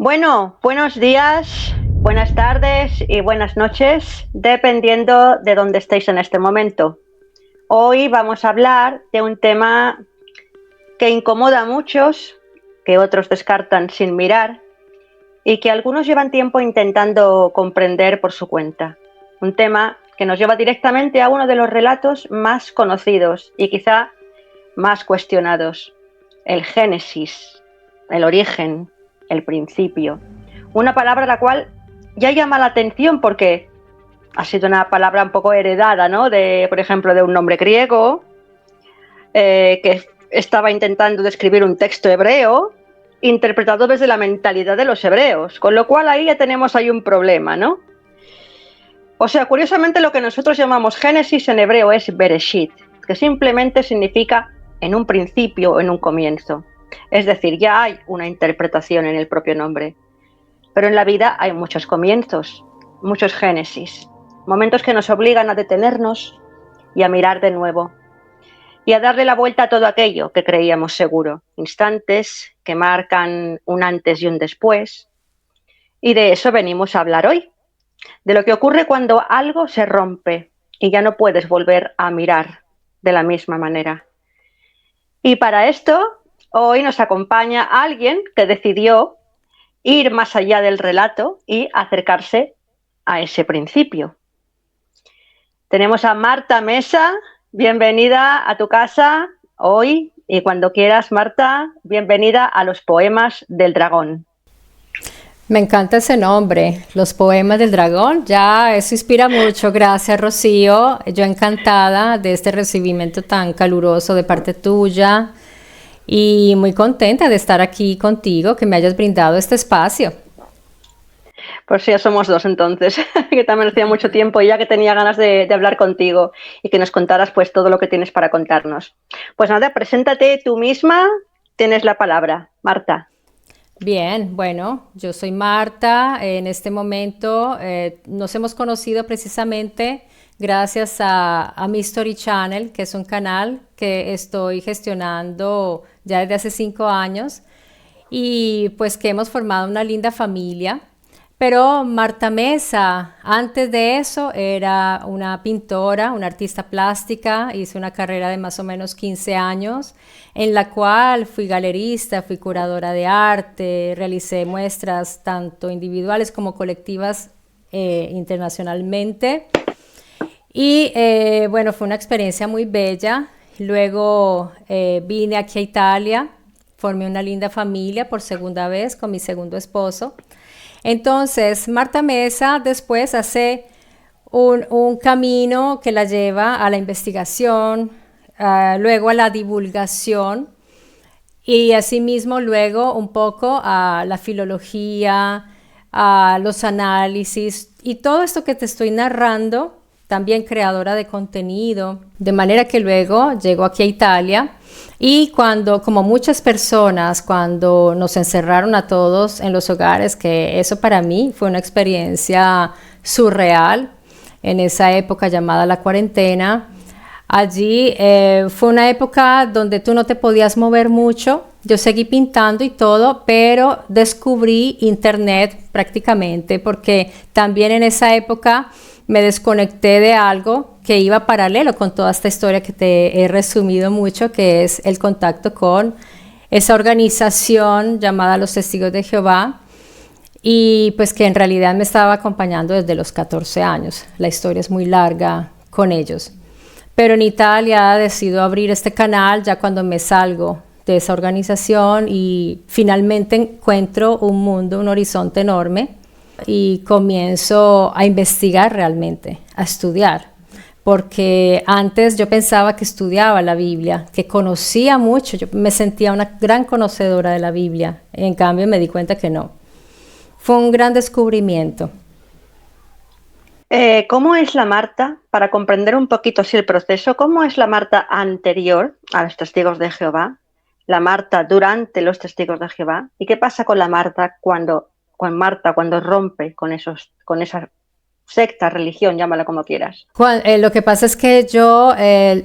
Bueno, buenos días, buenas tardes y buenas noches, dependiendo de dónde estéis en este momento. Hoy vamos a hablar de un tema que incomoda a muchos, que otros descartan sin mirar y que algunos llevan tiempo intentando comprender por su cuenta. Un tema que nos lleva directamente a uno de los relatos más conocidos y quizá más cuestionados: el Génesis, el origen, el principio. Una palabra la cual ya llama la atención porque ha sido una palabra un poco heredada, ¿no? Por ejemplo, de un nombre griego que estaba intentando describir un texto hebreo interpretado desde la mentalidad de los hebreos, con lo cual ahí ya tenemos un problema, ¿no? O sea, curiosamente lo que nosotros llamamos Génesis en hebreo es Bereshit, que simplemente significa en un principio o en un comienzo. Es decir, ya hay una interpretación en el propio nombre. Pero en la vida hay muchos comienzos, muchos Génesis, momentos que nos obligan a detenernos y a mirar de nuevo y a darle la vuelta a todo aquello que creíamos seguro, instantes que marcan un antes y un después. Y de eso venimos a hablar hoy, de lo que ocurre cuando algo se rompe y ya no puedes volver a mirar de la misma manera. Y para esto, hoy nos acompaña alguien que decidió ir más allá del relato y acercarse a ese principio. Tenemos a Marta Mesa. Bienvenida a tu casa hoy y cuando quieras, Marta, bienvenida a los Poemas del Dragón. Me encanta ese nombre, Los Poemas del Dragón. Ya, eso inspira mucho. Gracias, Rocío. Yo encantada de este recibimiento tan caluroso de parte tuya y muy contenta de estar aquí contigo, que me hayas brindado este espacio. Pues ya somos dos entonces, que también hacía mucho tiempo ya que tenía ganas de hablar contigo y que nos contaras pues todo lo que tienes para contarnos. Pues nada, preséntate tú misma, tienes la palabra, Marta. Bien, bueno, yo soy Marta. En este momento nos hemos conocido precisamente gracias a mi Story Channel, que es un canal que estoy gestionando ya desde hace 5 años y pues que hemos formado una linda familia. Pero Marta Mesa, antes de eso, era una pintora, una artista plástica. Hice una carrera de más o menos 15 años, en la cual fui galerista, fui curadora de arte, realicé muestras tanto individuales como colectivas internacionalmente. Y bueno, fue una experiencia muy bella. Luego vine aquí a Italia, formé una linda familia por segunda vez con mi segundo esposo. Entonces, Marta Mesa después hace un camino que la lleva a la investigación, luego a la divulgación y asimismo luego un poco a la filología, a los análisis y todo esto que te estoy narrando, también creadora de contenido, de manera que luego llego aquí a Italia y cuando, como muchas personas, cuando nos encerraron a todos en los hogares, que eso para mí fue una experiencia surreal en esa época llamada la cuarentena. Allí fue una época donde tú no te podías mover mucho. Yo seguí pintando y todo, pero descubrí internet prácticamente porque también en esa época me desconecté de algo que iba paralelo con toda esta historia que te he resumido mucho, que es el contacto con esa organización llamada Los Testigos de Jehová y pues que en realidad me estaba acompañando desde los 14 años. La historia es muy larga con ellos. Pero en Italia decido abrir este canal ya cuando me salgo de esa organización y finalmente encuentro un mundo, un horizonte enorme y comienzo a investigar realmente, a estudiar. Porque antes yo pensaba que estudiaba la Biblia, que conocía mucho, yo me sentía una gran conocedora de la Biblia. En cambio me di cuenta que no. Fue un gran descubrimiento. ¿Cómo es la Marta, para comprender un poquito así el proceso, cómo es la Marta anterior a los Testigos de Jehová, la Marta durante los Testigos de Jehová, y qué pasa con la Marta cuando rompe con esa secta, religión, llámala como quieras. Lo que pasa es que yo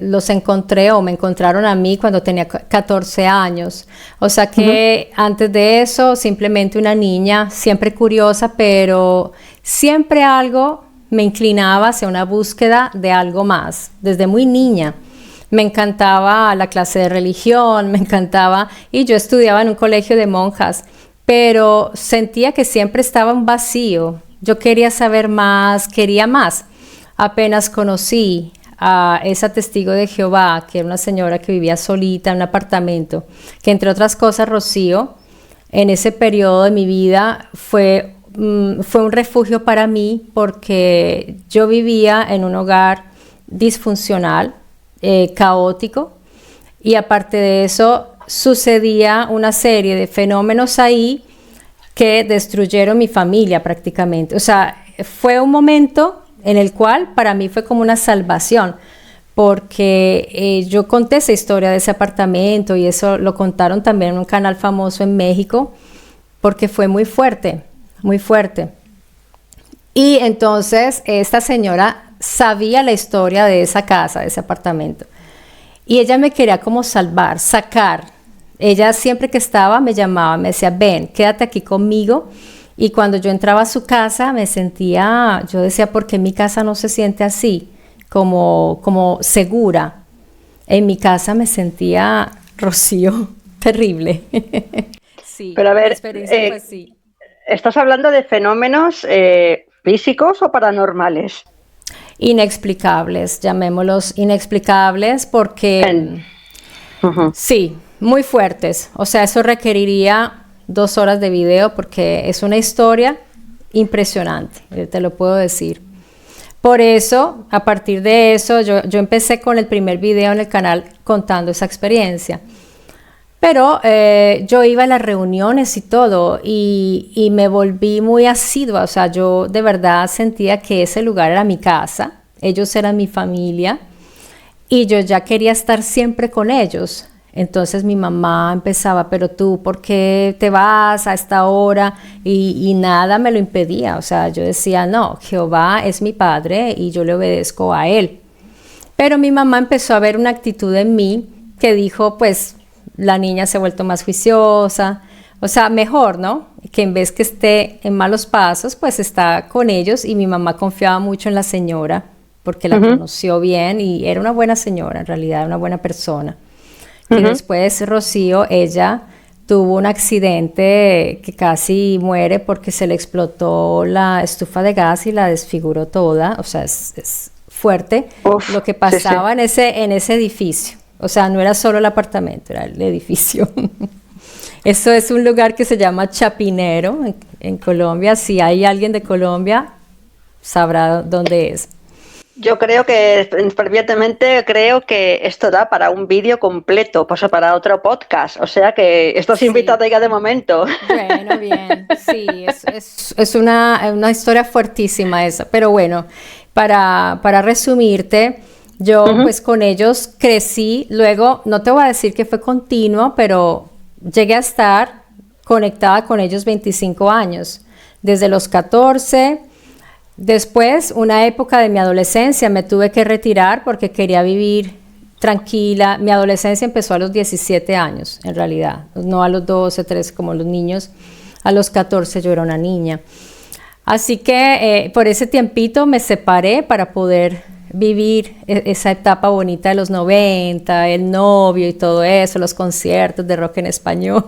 los encontré o me encontraron a mí cuando tenía 14 años. O sea que antes de eso, simplemente una niña, siempre curiosa, pero siempre algo me inclinaba hacia una búsqueda de algo más, desde muy niña. Me encantaba la clase de religión, me encantaba, y yo estudiaba en un colegio de monjas, pero sentía que siempre estaba un vacío. Yo quería saber más, quería más. Apenas conocí a esa testigo de Jehová, que era una señora que vivía solita en un apartamento, que entre otras cosas, Rocío, en ese periodo de mi vida fue un refugio para mí, porque yo vivía en un hogar disfuncional, caótico, y aparte de eso sucedía una serie de fenómenos ahí que destruyeron mi familia prácticamente. O sea, fue un momento en el cual para mí fue como una salvación, porque yo conté esa historia de ese apartamento, y eso lo contaron también en un canal famoso en México, porque fue muy fuerte, muy fuerte. Y entonces esta señora sabía la historia de esa casa, de ese apartamento, y ella me quería como salvar, sacar. Ella siempre que estaba me llamaba, me decía, ven, quédate aquí conmigo. Y cuando yo entraba a su casa me sentía, yo decía, ¿por qué mi casa no se siente así? Como segura. En mi casa me sentía, Rocío, terrible. Sí, pero a ver, la experiencia fue así. ¿Estás hablando de fenómenos físicos o paranormales? Inexplicables, llamémoslos inexplicables, porque sí, muy fuertes. O sea, eso requeriría 2 horas de video, porque es una historia impresionante, te lo puedo decir. Por eso, a partir de eso, yo empecé con el primer video en el canal contando esa experiencia. Pero yo iba a las reuniones y todo, y me volví muy asidua. O sea, yo de verdad sentía que ese lugar era mi casa, ellos eran mi familia, y yo ya quería estar siempre con ellos. Entonces mi mamá empezaba, pero tú, ¿por qué te vas a esta hora? Y nada me lo impedía. O sea, yo decía, no, Jehová es mi padre y yo le obedezco a él. Pero mi mamá empezó a ver una actitud en mí que dijo, pues, la niña se ha vuelto más juiciosa, o sea, mejor, ¿no? Que en vez que esté en malos pasos, pues está con ellos, y mi mamá confiaba mucho en la señora, porque la conoció bien, y era una buena señora, en realidad, una buena persona. Y después, Rocío, ella tuvo un accidente que casi muere porque se le explotó la estufa de gas y la desfiguró toda. O sea, es fuerte. Uf, lo que pasaba sí, sí. En ese edificio. O sea, no era solo el apartamento, era el edificio. Eso es un lugar que se llama Chapinero, en Colombia. Si hay alguien de Colombia, sabrá dónde es. Yo creo que, fervientemente, creo que esto da para un vídeo completo, pues para otro podcast. O sea que estás invitada ya de momento. Bueno, bien. Sí, es una historia fuertísima esa. Pero bueno, para resumirte, yo pues con ellos crecí. Luego, no te voy a decir que fue continuo, pero llegué a estar conectada con ellos 25 años. Desde los 14... Después, una época de mi adolescencia, me tuve que retirar porque quería vivir tranquila. Mi adolescencia empezó a los 17 años, en realidad, no a los 12, 13 como los niños. A los 14 yo era una niña. Así que por ese tiempito me separé para poder vivir esa etapa bonita de los 90, el novio y todo eso, los conciertos de rock en español.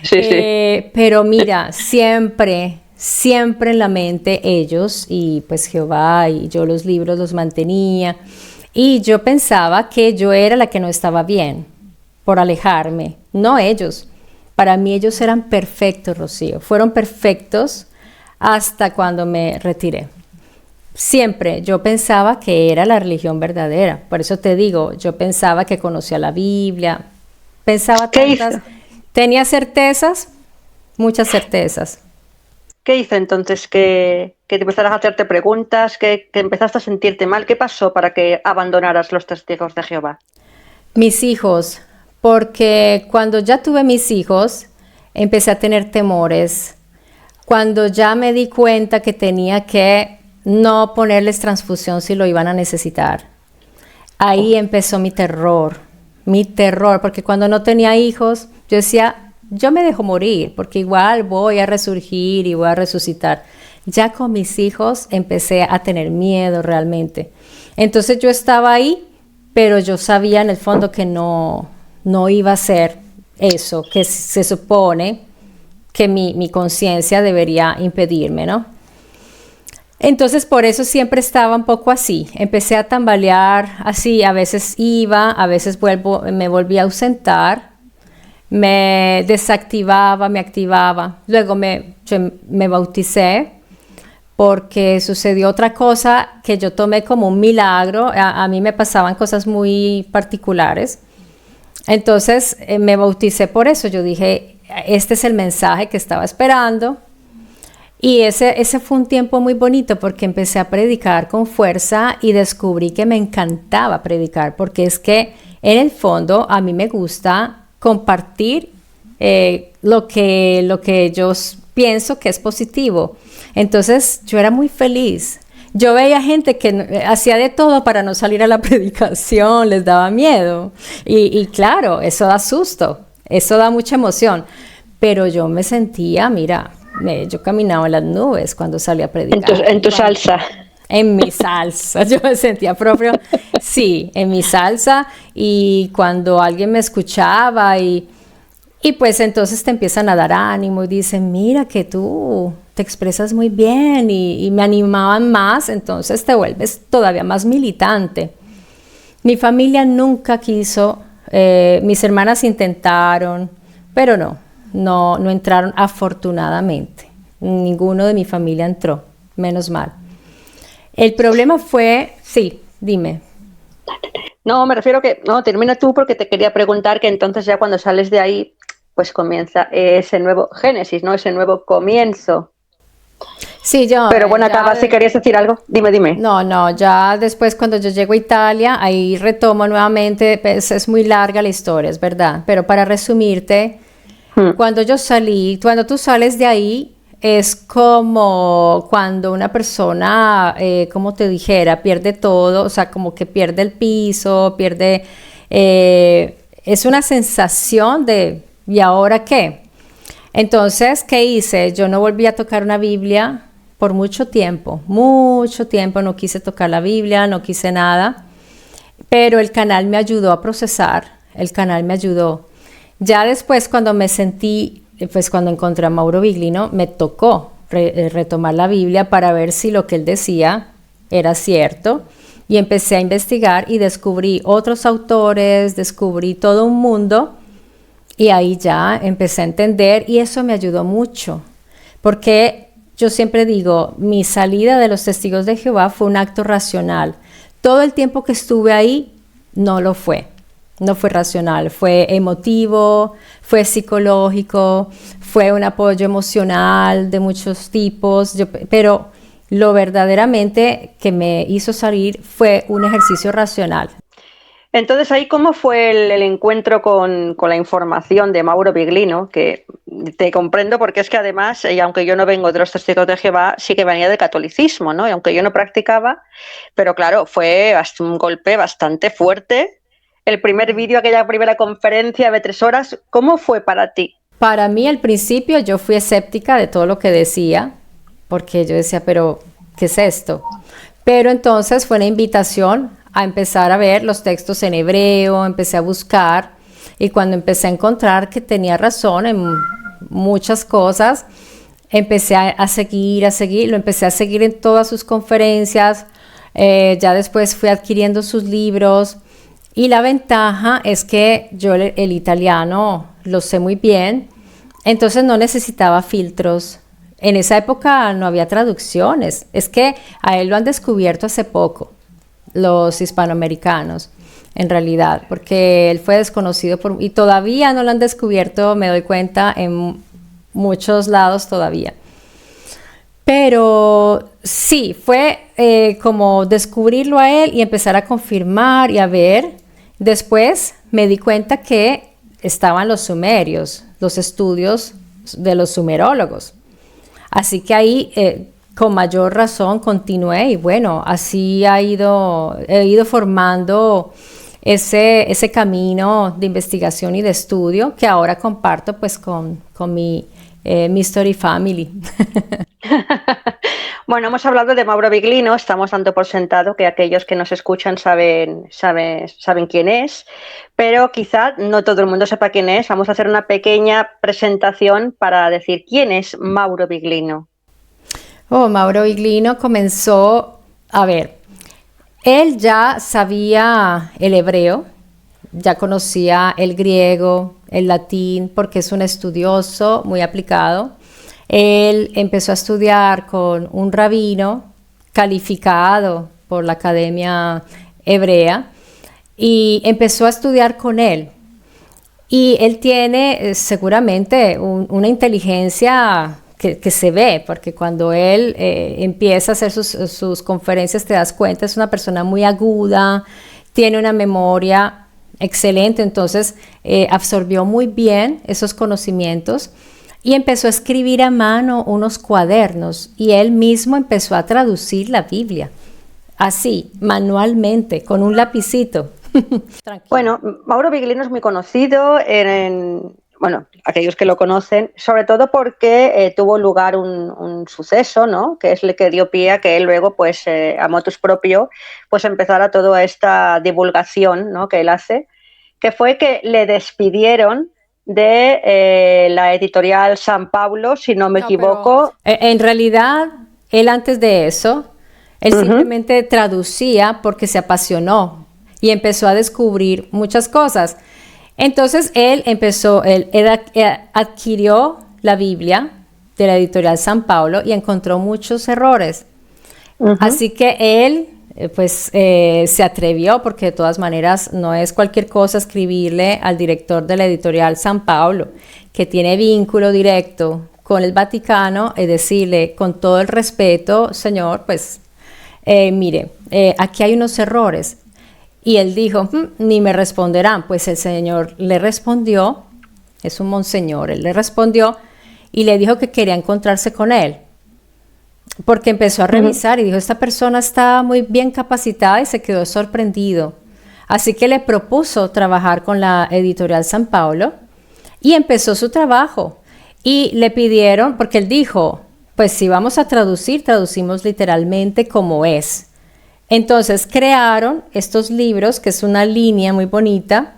Sí, sí. Pero mira, siempre en la mente ellos, y pues Jehová, y yo los libros los mantenía, y yo pensaba que yo era la que no estaba bien por alejarme, no ellos. Para mí ellos eran perfectos, Rocío, fueron perfectos hasta cuando me retiré. Siempre yo pensaba que era la religión verdadera, por eso te digo, yo pensaba que conocía la Biblia, pensaba tantas, tenía certezas, muchas certezas. ¿Qué hizo entonces que te empezaras a hacerte preguntas, que empezaste a sentirte mal? ¿Qué pasó para que abandonaras los testigos de Jehová? Mis hijos, porque cuando ya tuve mis hijos, empecé a tener temores. Cuando ya me di cuenta que tenía que no ponerles transfusión si lo iban a necesitar. Ahí empezó mi terror, porque cuando no tenía hijos, yo decía, yo me dejo morir, porque igual voy a resurgir y voy a resucitar. Ya con mis hijos empecé a tener miedo realmente. Entonces yo estaba ahí, pero yo sabía en el fondo que no iba a ser eso, que se supone que mi conciencia debería impedirme, ¿no? Entonces por eso siempre estaba un poco así, empecé a tambalear así, a veces iba, a veces me volvía a ausentar, me desactivaba, me activaba, luego me bauticé porque sucedió otra cosa que yo tomé como un milagro, a mí me pasaban cosas muy particulares, entonces me bauticé por eso, yo dije, este es el mensaje que estaba esperando. Y ese fue un tiempo muy bonito porque empecé a predicar con fuerza y descubrí que me encantaba predicar porque es que en el fondo a mí me gusta compartir lo que yo pienso que es positivo. Entonces yo era muy feliz. Yo veía gente que hacía de todo para no salir a la predicación, les daba miedo. Y claro, eso da susto, eso da mucha emoción. Pero yo me sentía, mira, yo caminaba en las nubes cuando salía a predicar. En tu salsa. En mi salsa, yo me sentía propio, sí, en mi salsa, y cuando alguien me escuchaba y pues entonces te empiezan a dar ánimo y dicen, mira que tú te expresas muy bien y me animaban más, entonces te vuelves todavía más militante. Mi familia nunca quiso, mis hermanas intentaron, pero no entraron afortunadamente. Ninguno de mi familia entró, menos mal. El problema fue, sí, dime. No, me refiero que, no, termina tú porque te quería preguntar que entonces ya cuando sales de ahí, pues comienza ese nuevo Génesis, ¿no? Ese nuevo comienzo. Sí, Pero bueno, acaba, si querías decir algo, dime. No, ya después cuando yo llego a Italia, ahí retomo nuevamente, pues, es muy larga la historia, es verdad, pero para resumirte, cuando tú sales de ahí, es como cuando una persona, como te dijera, pierde todo, o sea, como que pierde el piso, es una sensación de, ¿y ahora qué? Entonces, ¿qué hice? Yo no volví a tocar una Biblia por mucho tiempo, no quise tocar la Biblia, no quise nada, pero el canal me ayudó a procesar, el canal me ayudó. Ya después cuando me sentí, pues cuando encontré a Mauro Biglino, me tocó retomar la Biblia para ver si lo que él decía era cierto y empecé a investigar y descubrí otros autores, descubrí todo un mundo y ahí ya empecé a entender y eso me ayudó mucho porque yo siempre digo, mi salida de los Testigos de Jehová fue un acto racional. Todo el tiempo que estuve ahí no lo fue. No fue racional, fue emotivo, fue psicológico, fue un apoyo emocional de muchos tipos, pero lo verdaderamente que me hizo salir fue un ejercicio racional. Entonces ahí, ¿cómo fue el encuentro con la información de Mauro Biglino? Que te comprendo porque es que además, y aunque yo no vengo de los Testigos de Jehová, sí que venía del catolicismo, ¿no? Y aunque yo no practicaba, pero claro, fue un golpe bastante fuerte. El primer vídeo, aquella primera conferencia de 3 horas, ¿cómo fue para ti? Para mí, al principio, yo fui escéptica de todo lo que decía, porque yo decía, pero, ¿qué es esto? Pero entonces fue una invitación a empezar a ver los textos en hebreo, empecé a buscar, y cuando empecé a encontrar que tenía razón en muchas cosas, empecé a seguir, lo empecé a seguir en todas sus conferencias, ya después fui adquiriendo sus libros. Y la ventaja es que yo el italiano lo sé muy bien, entonces no necesitaba filtros. En esa época no había traducciones, es que a él lo han descubierto hace poco, los hispanoamericanos, en realidad, porque él fue desconocido y todavía no lo han descubierto, me doy cuenta, en muchos lados todavía. Pero sí, fue como descubrirlo a él y empezar a confirmar y a ver. Después me di cuenta que estaban los sumerios, los estudios de los sumerólogos. Así que ahí con mayor razón continué y bueno, así he ido formando ese camino de investigación y de estudio que ahora comparto pues con mi Mystery Family. Bueno, hemos hablado de Mauro Biglino, estamos dando por sentado que aquellos que nos escuchan saben quién es, pero quizá no todo el mundo sepa quién es. Vamos a hacer una pequeña presentación para decir quién es Mauro Biglino. Oh, Mauro Biglino comenzó, a ver, él ya sabía el hebreo, ya conocía el griego, el latín, porque es un estudioso muy aplicado. Él empezó a estudiar con un rabino calificado por la Academia Hebrea y empezó a estudiar con él. Y él tiene seguramente una inteligencia que se ve, porque cuando él empieza a hacer sus conferencias te das cuenta, es una persona muy aguda, tiene una memoria excelente, entonces absorbió muy bien esos conocimientos y empezó a escribir a mano unos cuadernos y él mismo empezó a traducir la Biblia, así, manualmente, con un lapicito. Bueno, Mauro Biglino es muy conocido bueno, aquellos que lo conocen, sobre todo porque tuvo lugar un suceso, ¿no? Que es el que dio pie a que él luego, pues, a motus propio, pues empezara toda esta divulgación, ¿no? Que él hace, que fue que le despidieron de la editorial San Pablo, si no me equivoco. En realidad, él antes de eso, él simplemente traducía porque se apasionó y empezó a descubrir muchas cosas. Entonces él adquirió la Biblia de la editorial San Pablo y encontró muchos errores. Así que él se atrevió, porque de todas maneras no es cualquier cosa escribirle al director de la editorial San Pablo, que tiene vínculo directo con el Vaticano, y decirle con todo el respeto, señor, pues mire, aquí hay unos errores. Y él dijo, ni me responderán. Pues el señor le respondió, es un monseñor, él le respondió y le dijo que quería encontrarse con él. Porque empezó a revisar y dijo, esta persona está muy bien capacitada, y se quedó sorprendido. Así que le propuso trabajar con la editorial San Pablo y empezó su trabajo. Y le pidieron, porque él dijo, pues si vamos a traducir, traducimos literalmente como es. Entonces crearon estos libros, que es una línea muy bonita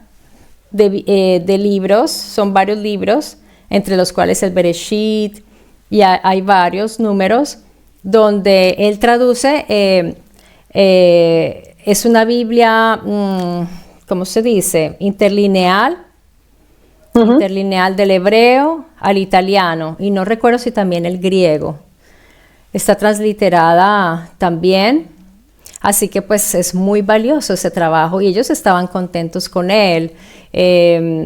de libros, son varios libros, entre los cuales el Bereshit, y hay varios números, donde él traduce, es una Biblia, ¿cómo se dice? Interlineal del hebreo al italiano, y no recuerdo si también el griego. Está transliterada también. Así que pues es muy valioso ese trabajo y ellos estaban contentos con él.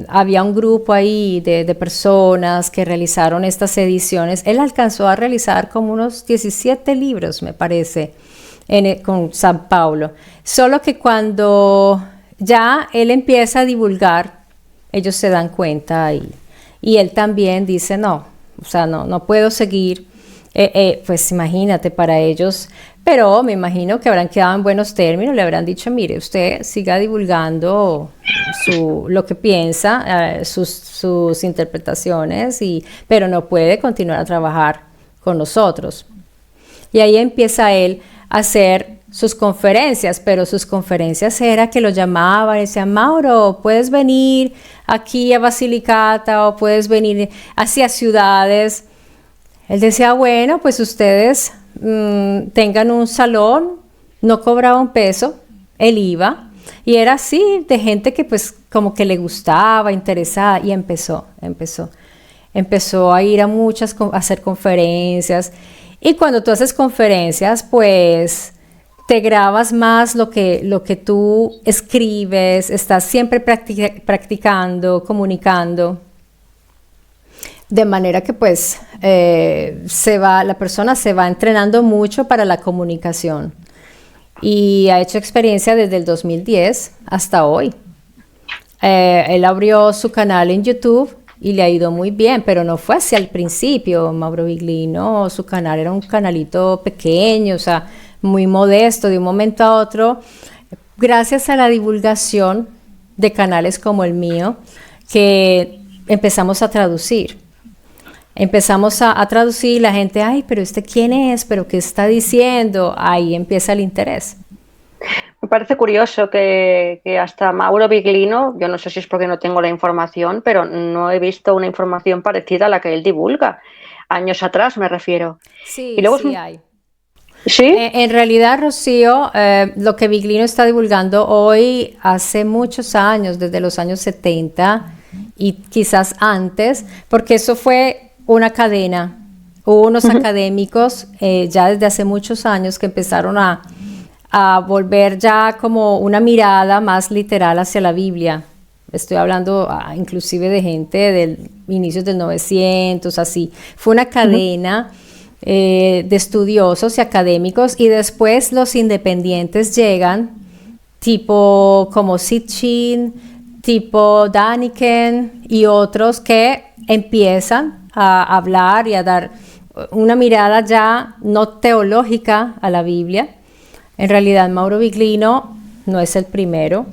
Había un grupo ahí de personas que realizaron estas ediciones. Él alcanzó a realizar como unos 17 libros, me parece, con San Pablo. Solo que cuando ya él empieza a divulgar, ellos se dan cuenta y él también dice, no, o sea, no puedo seguir. Pues imagínate, para ellos, pero me imagino que habrán quedado en buenos términos, le habrán dicho, mire, usted siga divulgando lo que piensa, sus interpretaciones, pero no puede continuar a trabajar con nosotros. Y ahí empieza él a hacer sus conferencias, pero sus conferencias era que lo llamaban y decían, Mauro, puedes venir aquí a Basilicata o puedes venir hacia ciudades. Él decía, bueno, pues ustedes tengan un salón, no cobraba un peso, él iba, y era así, de gente que pues como que le gustaba, interesada, y empezó a ir a hacer conferencias, y cuando tú haces conferencias, pues te grabas más lo que tú escribes, estás siempre practicando, comunicando. De manera que pues la persona se va entrenando mucho para la comunicación y ha hecho experiencia desde el 2010 hasta hoy. Él abrió su canal en YouTube y le ha ido muy bien, pero no fue así al principio. Mauro Biglino, su canal era un canalito pequeño, o sea, muy modesto, de un momento a otro, gracias a la divulgación de canales como el mío, que empezamos a traducir. Empezamos a traducir, la gente, ay, pero ¿este quién es? ¿Pero qué está diciendo? Ahí empieza el interés. Me parece curioso que hasta Mauro Biglino, yo no sé si es porque no tengo la información, pero no he visto una información parecida a la que él divulga. Años atrás me refiero. Y Sí, luego sí hay. ¿Sí? En realidad, Rocío, lo que Biglino está divulgando hoy hace muchos años, desde los años 70 y quizás antes, porque eso fue una cadena. Hubo unos académicos ya desde hace muchos años que empezaron a volver ya como una mirada más literal hacia la Biblia. Estoy hablando inclusive de gente del inicios del 900, así. Fue una cadena de estudiosos y académicos, y después los independientes llegan, tipo como Sitchin, tipo Daniken y otros que empiezan a hablar y a dar una mirada ya no teológica a la Biblia. En realidad Mauro Biglino no es el primero,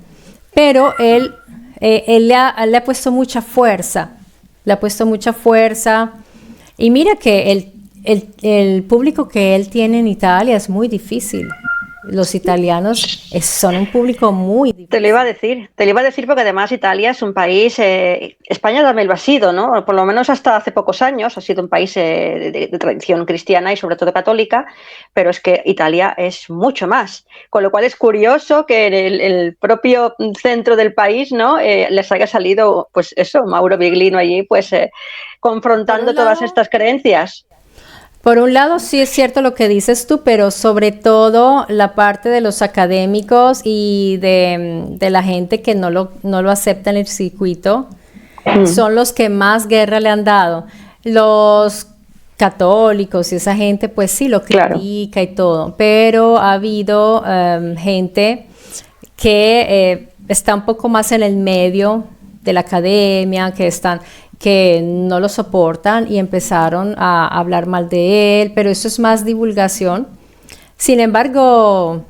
pero él le ha puesto mucha fuerza, y mira que el público que él tiene en Italia es muy difícil. Los italianos son un público muy difícil. Te lo iba a decir porque además Italia es un país, España también lo ha sido, ¿no? Por lo menos hasta hace pocos años ha sido un país de tradición cristiana y sobre todo católica, pero es que Italia es mucho más, con lo cual es curioso que en el propio centro del país, ¿no? Les haya salido, pues eso, Mauro Biglino allí, pues confrontando todas estas creencias. Por un lado, sí es cierto lo que dices tú, pero sobre todo la parte de los académicos y de la gente que no lo acepta en el circuito, son los que más guerra le han dado. Los católicos y esa gente, pues sí lo critica y todo, pero ha habido gente que está un poco más en el medio de la academia, que no lo soportan y empezaron a hablar mal de él, pero eso es más divulgación. Sin embargo,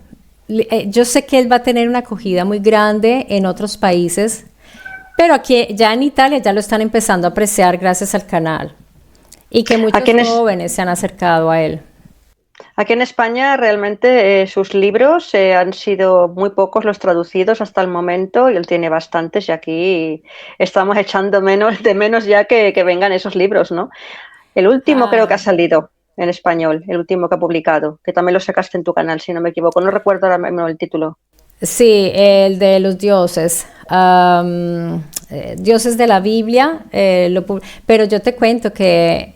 yo sé que él va a tener una acogida muy grande en otros países, pero aquí ya en Italia ya lo están empezando a apreciar gracias al canal, y que muchos jóvenes se han acercado a él. Aquí en España realmente sus libros han sido muy pocos los traducidos hasta el momento, y él tiene bastantes, y aquí estamos echando de menos ya que vengan esos libros, ¿no? El último creo que ha salido en español, el último que ha publicado, que también lo sacaste en tu canal, si no me equivoco, no recuerdo ahora mismo el título. Sí, el de los dioses, dioses de la Biblia, pero yo te cuento que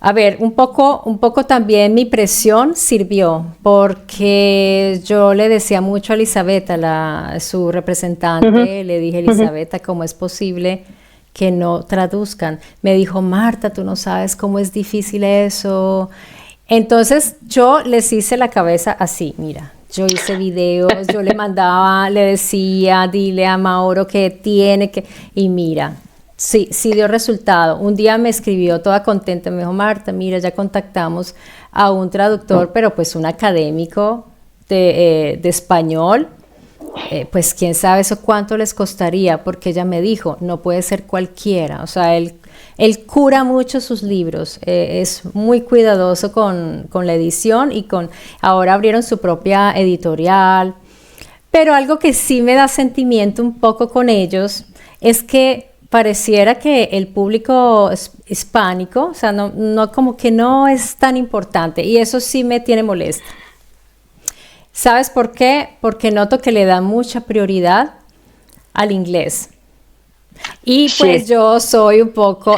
a ver, un poco también mi presión sirvió, porque yo le decía mucho a Elisabetta, su representante, le dije, Elisabetta, ¿cómo es posible que no traduzcan? Me dijo, Marta, tú no sabes cómo es difícil eso. Entonces yo les hice la cabeza así, mira, yo hice videos, yo le mandaba, le decía, dile a Mauro que tiene que, y mira. Sí, sí dio resultado. Un día me escribió toda contenta, me dijo, Marta, mira, ya contactamos a un traductor, pero pues un académico de español, pues quién sabe eso cuánto les costaría, porque ella me dijo, no puede ser cualquiera, o sea, él cura mucho sus libros, es muy cuidadoso con la edición, y ahora abrieron su propia editorial, pero algo que sí me da sentimiento un poco con ellos es que pareciera que el público hispánico, o sea, no como que no es tan importante, y eso sí me tiene molesta. ¿Sabes por qué? Porque noto que le dan mucha prioridad al inglés. Y pues yo soy un poco,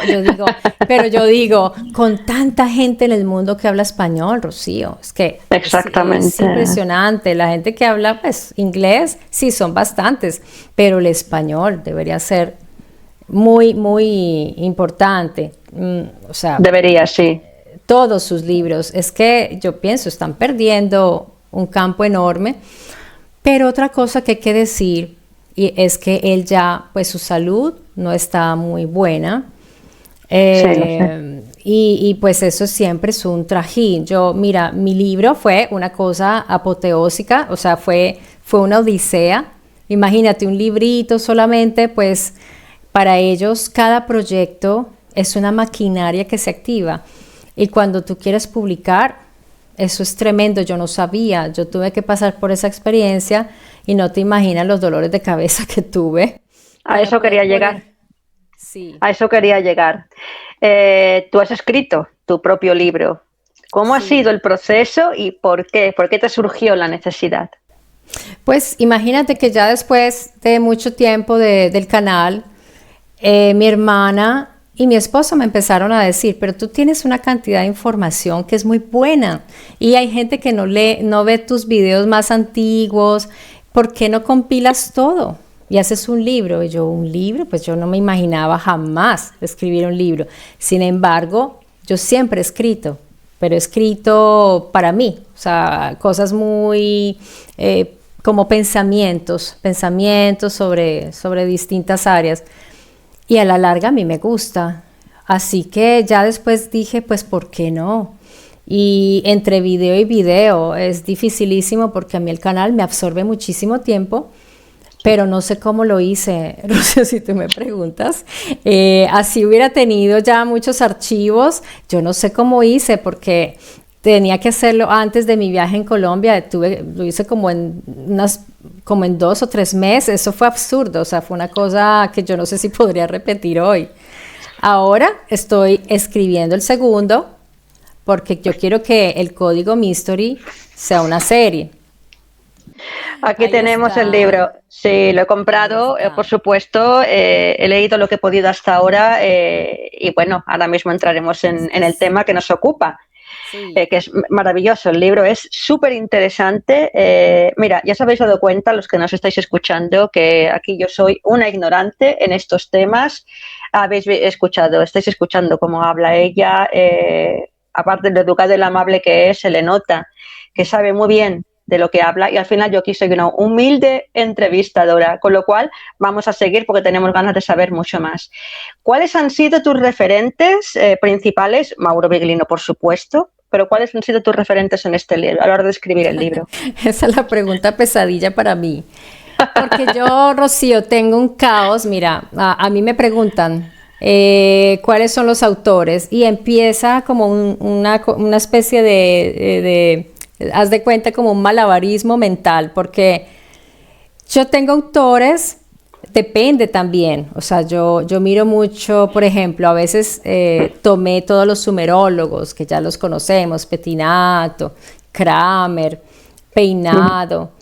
yo digo, con tanta gente en el mundo que habla español, Rocío, es que exactamente. Es impresionante. La gente que habla pues inglés, sí, son bastantes, pero el español debería ser muy, muy importante. O sea, debería, sí. Todos sus libros, es que yo pienso, están perdiendo un campo enorme. Pero otra cosa que hay que decir y es que él ya, pues su salud no está muy buena. Sí, lo sé. Y pues eso siempre es un trajín. Mira, mi libro fue una cosa apoteósica, o sea, fue una odisea. Imagínate un librito solamente, pues para ellos cada proyecto es una maquinaria que se activa. Y cuando tú quieres publicar, eso es tremendo, yo no sabía, yo tuve que pasar por esa experiencia y no te imaginas los dolores de cabeza que tuve A para eso quería poder llegar. poner. Sí, A eso quería llegar. Tú has escrito tu propio libro. ¿Cómo ha sido sí. el proceso y por qué? ¿Por qué te surgió la necesidad? Pues imagínate que ya después de mucho tiempo del canal, mi hermana y mi esposo me empezaron a decir, pero tú tienes una cantidad de información que es muy buena y hay gente que no lee, no ve tus videos más antiguos, ¿por qué no compilas todo? Y haces un libro. Y yo, un libro, pues yo no me imaginaba jamás escribir un libro. Sin embargo, yo siempre he escrito, pero he escrito para mí, o sea, cosas muy como pensamientos sobre distintas áreas. Y a la larga a mí me gusta. Así que ya después dije, pues, ¿por qué no? Y entre video y video es dificilísimo porque a mí el canal me absorbe muchísimo tiempo, pero no sé cómo lo hice, Rocío, si tú me preguntas. Así hubiera tenido ya muchos archivos, yo no sé cómo hice porque tenía que hacerlo antes de mi viaje en Colombia, lo hice como en 2 o 3 meses, eso fue absurdo, o sea, fue una cosa que yo no sé si podría repetir hoy. Ahora estoy escribiendo el segundo porque yo quiero que el Código Mystery sea una serie. Aquí Ahí tenemos el está, libro. Sí, lo he ahí comprado, por está. supuesto. He leído lo que he podido hasta ahora y bueno, ahora mismo entraremos Es que en el es, tema que nos ocupa. sí. Que es maravilloso. El libro es súper interesante. Mira, ya os habéis dado cuenta, los que nos estáis escuchando, que aquí yo soy una ignorante en estos temas. Estáis escuchando cómo habla ella. Aparte de lo educado y lo amable que es, se le nota que sabe muy bien de lo que habla y al final yo aquí soy una humilde entrevistadora, con lo cual vamos a seguir porque tenemos ganas de saber mucho más. ¿Cuáles han sido tus referentes principales? Mauro Biglino, por supuesto, pero ¿cuáles han sido tus referentes en este libro, a la hora de escribir el libro? Esa es la pregunta pesadilla para mí. Porque yo, Rocío, tengo un caos. Mira, a mí me preguntan cuáles son los autores y empieza como una especie haz de cuenta, como un malabarismo mental, porque yo tengo autores, depende también, o sea, yo miro mucho, por ejemplo, a veces tomé todos los sumerólogos, que ya los conocemos, Petinato, Kramer, Peinado,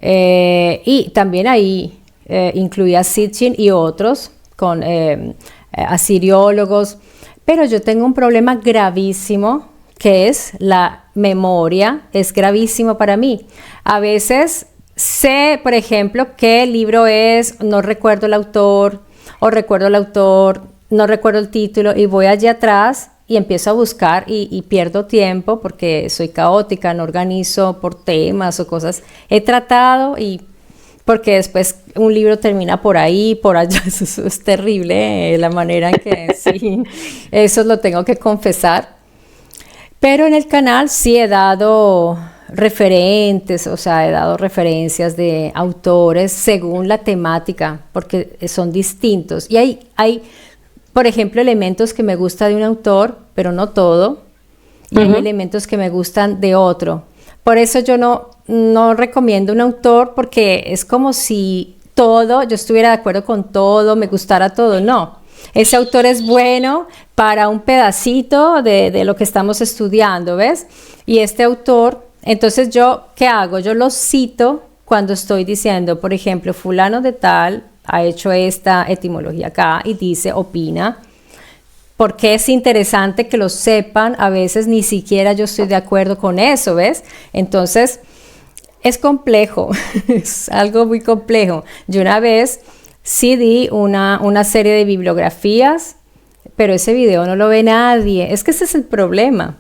y también ahí incluía Sitchin y otros, con asiriólogos, pero yo tengo un problema gravísimo que es la memoria, es gravísimo para mí. A veces sé, por ejemplo, qué libro es, no recuerdo el autor, o recuerdo el autor, no recuerdo el título, y voy allí atrás y empiezo a buscar y pierdo tiempo porque soy caótica, no organizo por temas o cosas. He tratado y porque después un libro termina por ahí, por allá, eso es terrible, la manera en que sí, eso lo tengo que confesar. Pero en el canal sí he dado referentes, o sea, he dado referencias de autores según la temática, porque son distintos. Y hay, por ejemplo, elementos que me gusta de un autor, pero no todo, y hay elementos que me gustan de otro. Por eso yo no recomiendo un autor, porque es como si todo, yo estuviera de acuerdo con todo, me gustara todo, no. Ese autor es bueno para un pedacito de lo que estamos estudiando, ¿ves? Y este autor, entonces yo, ¿qué hago? Yo lo cito cuando estoy diciendo, por ejemplo, fulano de tal ha hecho esta etimología acá y dice, opina, porque es interesante que lo sepan, a veces ni siquiera yo estoy de acuerdo con eso, ¿ves? Entonces, es complejo, es algo muy complejo. Yo una vez sí di una serie de bibliografías, pero ese video no lo ve nadie. Es que ese es el problema.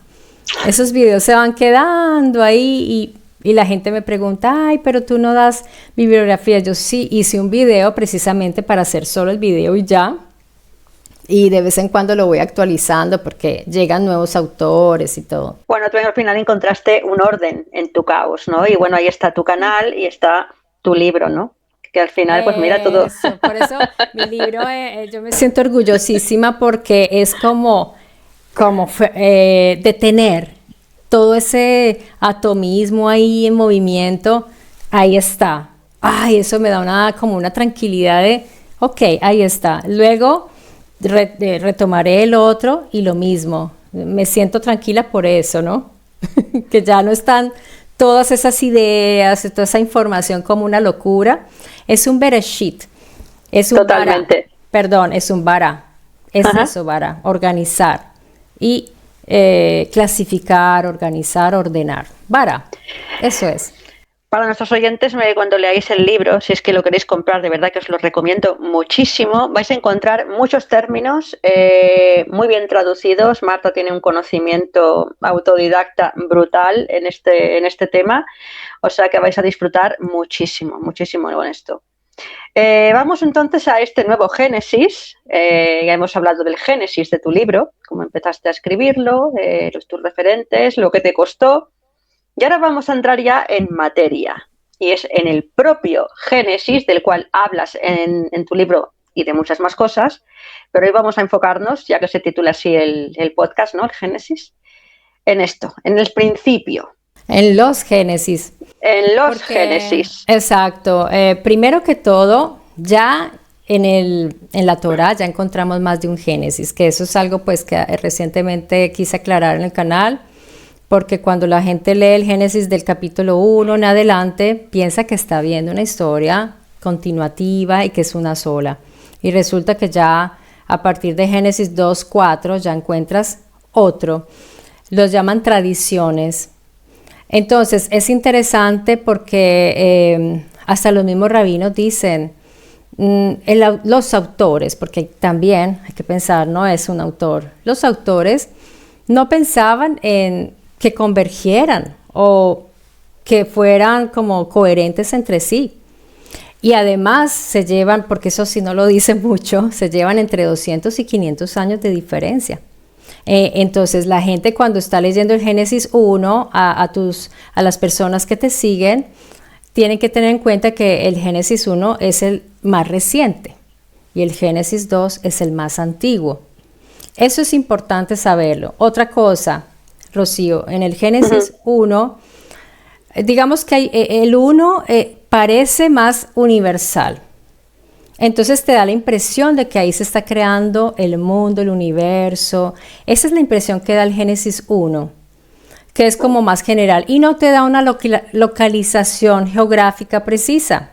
Esos videos se van quedando ahí Y la gente me pregunta, ay, pero tú no das bibliografía. Yo sí hice un video precisamente para hacer solo el video y ya. Y de vez en cuando lo voy actualizando porque llegan nuevos autores y todo. Bueno, tú al final encontraste un orden en tu caos, ¿no? Y bueno, ahí está tu canal y está tu libro, ¿no? Que al final, pues mira todo. Por eso mi libro, yo me siento orgullosísima porque es como detener todo ese atomismo ahí en movimiento. Ahí está. Ay, eso me da como una tranquilidad de, ok, ahí está. Luego retomaré el otro y lo mismo. Me siento tranquila por eso, ¿no? Que ya no están todas esas ideas, toda esa información como una locura. Es un Bereshit, es un Totalmente. bara, perdón, es un bara, es eso, bara, organizar y clasificar, organizar, ordenar. Bara, eso es. Para nuestros oyentes, cuando leáis el libro, si es que lo queréis comprar, de verdad que os lo recomiendo muchísimo. Vais a encontrar muchos términos muy bien traducidos. Marta tiene un conocimiento autodidacta brutal en este tema, o sea que vais a disfrutar muchísimo, muchísimo con esto. Vamos entonces a este nuevo Génesis. Ya hemos hablado del Génesis de tu libro, cómo empezaste a escribirlo, tus referentes, lo que te costó. Y ahora vamos a entrar ya en materia, y es en el propio Génesis, del cual hablas en tu libro y de muchas más cosas, pero hoy vamos a enfocarnos, ya que se titula así el podcast, ¿no? El Génesis, en esto, en el principio. En los Génesis. En los Génesis. Exacto. Primero que todo, ya en la Torá ya encontramos más de un Génesis, que eso es algo pues que recientemente quise aclarar en el canal. Porque cuando la gente lee el Génesis del capítulo 1 en adelante, piensa que está viendo una historia continuativa y que es una sola. Y resulta que ya a partir de Génesis 2:4 ya encuentras otro. Los llaman tradiciones. Entonces es interesante porque hasta los mismos rabinos dicen, los autores, porque también hay que pensar, no es un autor. Los autores no pensaban en que convergieran o que fueran como coherentes entre sí. Y además se llevan, porque eso sí no lo dice mucho, se llevan entre 200 y 500 años de diferencia. Entonces la gente cuando está leyendo el Génesis 1, a las personas que te siguen, tienen que tener en cuenta que el Génesis 1 es el más reciente y el Génesis 2 es el más antiguo. Eso es importante saberlo. Otra cosa, Rocío, en el Génesis 1, digamos que el 1 parece más universal. Entonces te da la impresión de que ahí se está creando el mundo, el universo. Esa es la impresión que da el Génesis 1, que es como más general y no te da una localización geográfica precisa.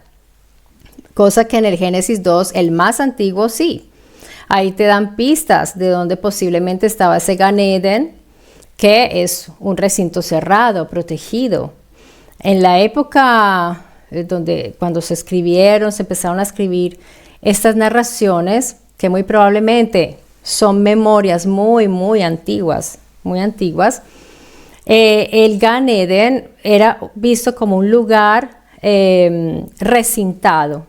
Cosa que en el Génesis 2, el más antiguo, sí. Ahí te dan pistas de dónde posiblemente estaba ese Gan Eden, que es un recinto cerrado, protegido. En la época cuando se empezaron a escribir estas narraciones, que muy probablemente son memorias muy, muy antiguas, el Gan Eden era visto como un lugar recintado.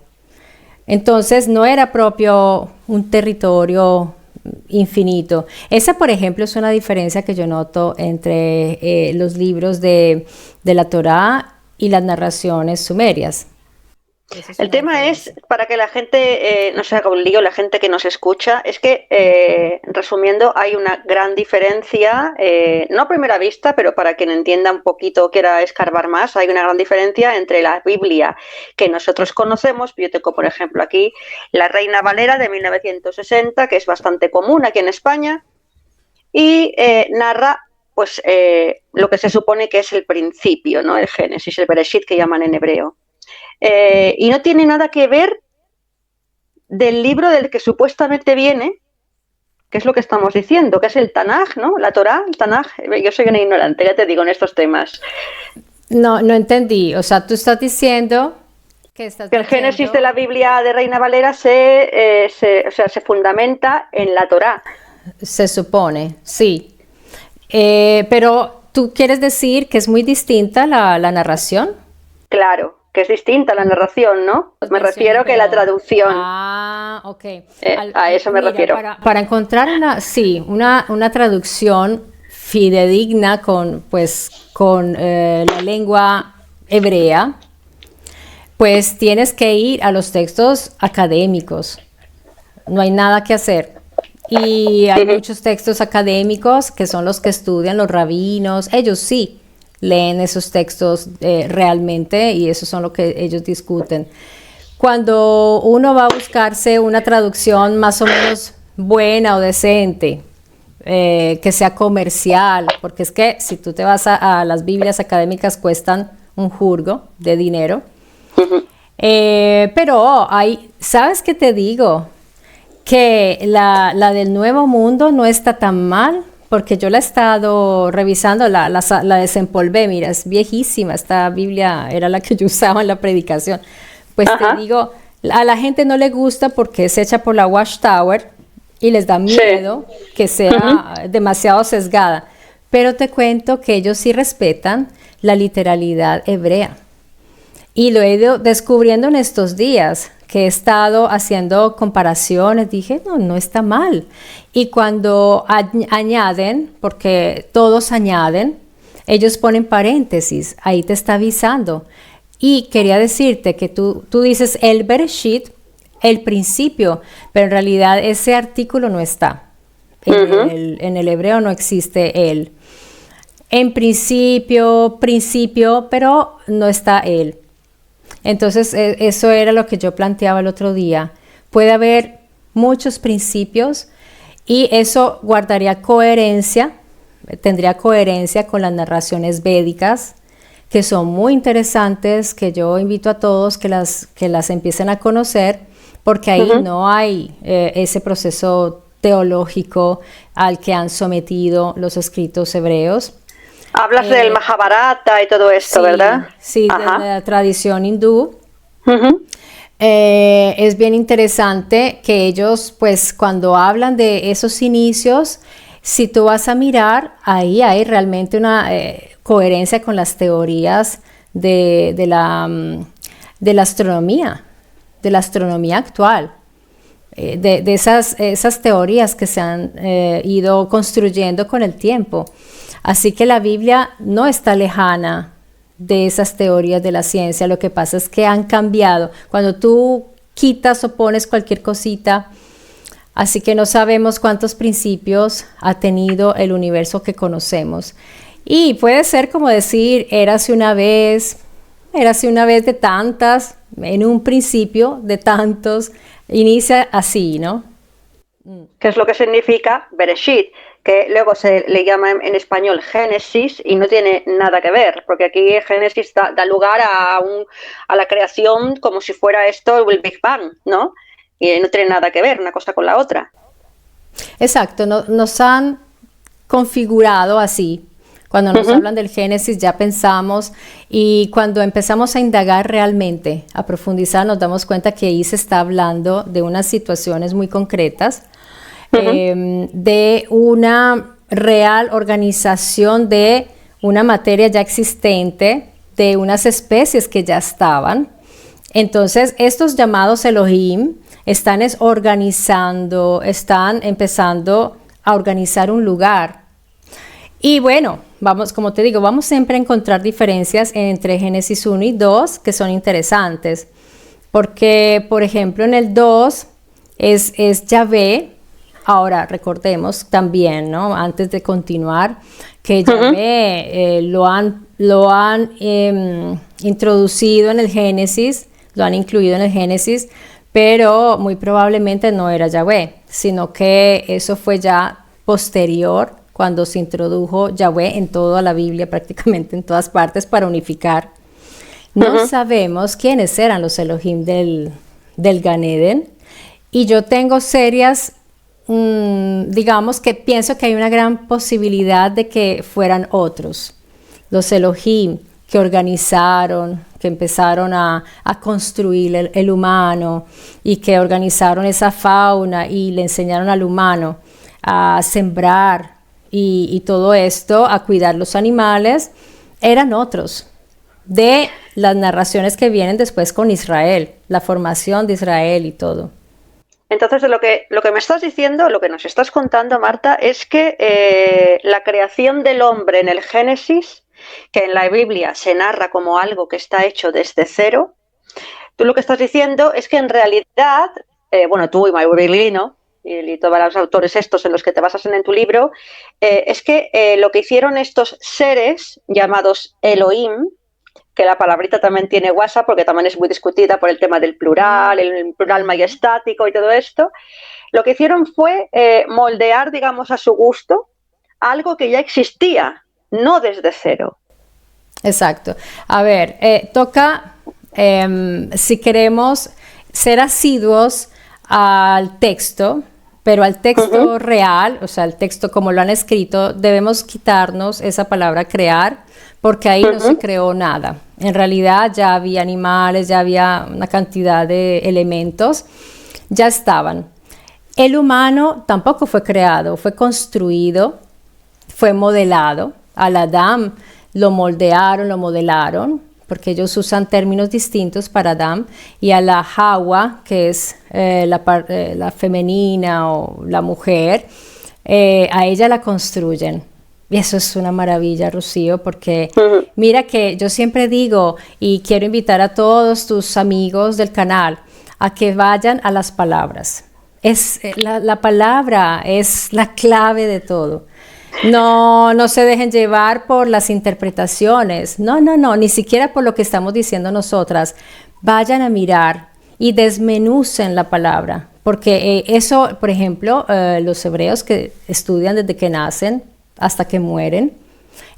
Entonces no era propio un territorio infinito. Esa, por ejemplo, es una diferencia que yo noto entre los libros de la Torá y las narraciones sumerias. El tema es, para que la gente no se haga un lío, la gente que nos escucha, es que, resumiendo, hay una gran diferencia, no a primera vista, pero para quien entienda un poquito o quiera escarbar más, hay una gran diferencia entre la Biblia que nosotros conocemos. Yo tengo, por ejemplo, aquí la Reina Valera de 1960, que es bastante común aquí en España, y narra pues lo que se supone que es el principio, ¿no? El Génesis, el Bereshit que llaman en hebreo. Y no tiene nada que ver del libro del que supuestamente viene, que es lo que estamos diciendo, que es el Tanaj, ¿no? La Torá, el Tanaj. Yo soy una ignorante, ya te digo, en estos temas. No entendí. O sea, tú estás diciendo que el Génesis de la Biblia de Reina Valera se fundamenta en la Torá. Se supone, sí. Pero ¿tú quieres decir que es muy distinta la narración? Claro, que es distinta la narración, ¿no? Me refiero que la traducción. Ah, ok. A eso me Mira, refiero. para encontrar una traducción fidedigna con la lengua hebrea, pues tienes que ir a los textos académicos. No hay nada que hacer. Y hay muchos textos académicos que son los que estudian los rabinos. Ellos sí leen esos textos realmente y eso son lo que ellos discuten. Cuando uno va a buscarse una traducción más o menos buena o decente, que sea comercial, porque es que si tú te vas a las Biblias académicas cuestan un jurgo de dinero. Pero ¿sabes qué te digo? Que la del Nuevo Mundo no está tan mal, porque yo la he estado revisando, la desempolvé, mira, es viejísima, esta Biblia era la que yo usaba en la predicación. Pues te digo, a la gente no le gusta porque es hecha por la Watchtower y les da miedo que sea demasiado sesgada, pero te cuento que ellos sí respetan la literalidad hebrea. Y lo he ido descubriendo en estos días, que he estado haciendo comparaciones, dije, no está mal. Y cuando añaden, porque todos añaden, ellos ponen paréntesis, ahí te está avisando. Y quería decirte que tú dices el Bereshit, el principio, pero en realidad ese artículo no está. En el hebreo no existe el. En principio, pero no está el. Entonces, eso era lo que yo planteaba el otro día. Puede haber muchos principios y eso tendría coherencia con las narraciones védicas, que son muy interesantes, que yo invito a todos que las empiecen a conocer, porque ahí no hay ese proceso teológico al que han sometido los escritos hebreos. Hablas del Mahabharata y todo esto, sí, ¿verdad? Sí, de la tradición hindú. Es bien interesante que ellos, pues, cuando hablan de esos inicios, si tú vas a mirar, ahí hay realmente una coherencia con las teorías de la astronomía actual. De esas teorías que se han ido construyendo con el tiempo. Así que la Biblia no está lejana de esas teorías de la ciencia. Lo que pasa es que han cambiado. Cuando tú quitas o pones cualquier cosita, así que no sabemos cuántos principios ha tenido el universo que conocemos. Y puede ser como decir, érase una vez de tantas, en un principio de tantos. Inicia así, ¿no? Que es lo que significa Bereshit, que luego se le llama en español Génesis y no tiene nada que ver, porque aquí Génesis da lugar a la creación como si fuera esto el Big Bang, ¿no? Y no tiene nada que ver una cosa con la otra. Exacto, nos han configurado así. Cuando nos hablan del Génesis ya pensamos, y cuando empezamos a indagar realmente, a profundizar, nos damos cuenta que ahí se está hablando de unas situaciones muy concretas, de una real organización de una materia ya existente, de unas especies que ya estaban. Entonces, estos llamados Elohim están empezando a organizar un lugar. Y bueno, como te digo, vamos siempre a encontrar diferencias entre Génesis 1 y 2 que son interesantes. Porque, por ejemplo, en el 2 es Yahvé. Ahora, recordemos también, ¿no? Antes de continuar, que Yahvé lo han introducido en el Génesis, lo han incluido en el Génesis, pero muy probablemente no era Yahvé, sino que eso fue ya posterior, cuando se introdujo Yahvé en toda la Biblia, prácticamente en todas partes, para unificar. No sabemos quiénes eran los Elohim del Gan Eden, y yo tengo serias, digamos que pienso que hay una gran posibilidad de que fueran otros, los Elohim que organizaron, que empezaron a construir el humano y que organizaron esa fauna y le enseñaron al humano a sembrar y todo esto, a cuidar los animales, eran otros de las narraciones que vienen después con Israel, la formación de Israel y todo. Entonces, lo que me estás diciendo, lo que nos estás contando, Marta, es que la creación del hombre en el Génesis, que en la Biblia se narra como algo que está hecho desde cero, tú lo que estás diciendo es que en realidad, bueno, tú y Mauro y todos los autores estos en los que te basas en tu libro, es que lo que hicieron estos seres llamados Elohim, que la palabrita también tiene guasa porque también es muy discutida por el tema del plural, el plural majestático y todo esto, lo que hicieron fue moldear, digamos, a su gusto algo que ya existía, no desde cero. Exacto. A ver, toca, si queremos ser asiduos al texto, pero al texto real, o sea, al texto como lo han escrito, debemos quitarnos esa palabra crear, porque ahí no se creó nada. En realidad ya había animales, ya había una cantidad de elementos, ya estaban. El humano tampoco fue creado, fue construido, fue modelado. Al Adán lo moldearon, lo modelaron, porque ellos usan términos distintos para Adán, y a la Hawa, que es la femenina o la mujer, a ella la construyen. Y eso es una maravilla, Rocío, porque mira que yo siempre digo, y quiero invitar a todos tus amigos del canal, a que vayan a las palabras. La palabra es la clave de todo. No se dejen llevar por las interpretaciones. No, ni siquiera por lo que estamos diciendo nosotras. Vayan a mirar y desmenucen la palabra. Porque eso, por ejemplo, los hebreos que estudian desde que nacen hasta que mueren,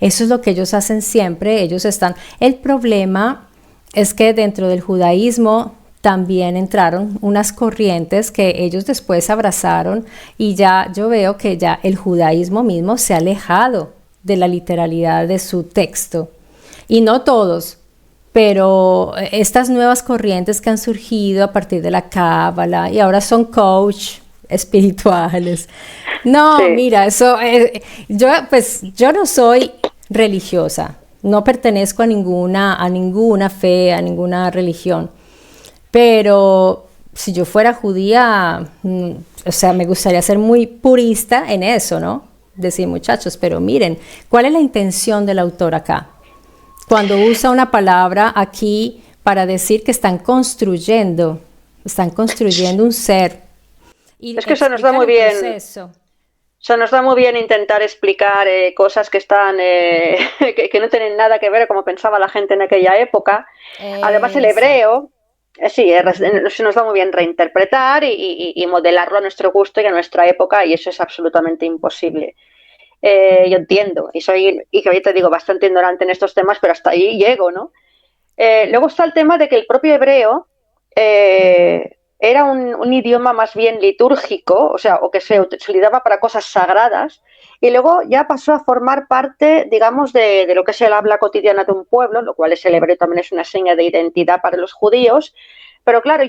eso es lo que ellos hacen siempre. Ellos están... El problema es que dentro del judaísmo también entraron unas corrientes que ellos después abrazaron, y ya yo veo que ya el judaísmo mismo se ha alejado de la literalidad de su texto. Y no todos, pero estas nuevas corrientes que han surgido a partir de la Cábala y ahora son coach espirituales. No, sí. Mira, eso yo no soy religiosa, no pertenezco a ninguna fe, a ninguna religión. Pero si yo fuera judía, o sea, me gustaría ser muy purista en eso, ¿no? Decir, muchachos, pero miren, ¿cuál es la intención del autor acá? Cuando usa una palabra aquí para decir que están construyendo un ser. Y es que eso nos da muy bien. Eso nos da muy bien intentar explicar cosas que están que no tienen nada que ver como pensaba la gente en aquella época. Además, el hebreo... Sí, se nos da muy bien reinterpretar y modelarlo a nuestro gusto y a nuestra época, y eso es absolutamente imposible. Yo entiendo, y que hoy te digo bastante ignorante en estos temas, pero hasta ahí llego, ¿no? Luego está el tema de que el propio hebreo era un idioma más bien litúrgico, o sea, o que se utilizaba para cosas sagradas, y luego ya pasó a formar parte, digamos, de lo que es el habla cotidiana de un pueblo, lo cual es el hebreo, también es una seña de identidad para los judíos, pero claro,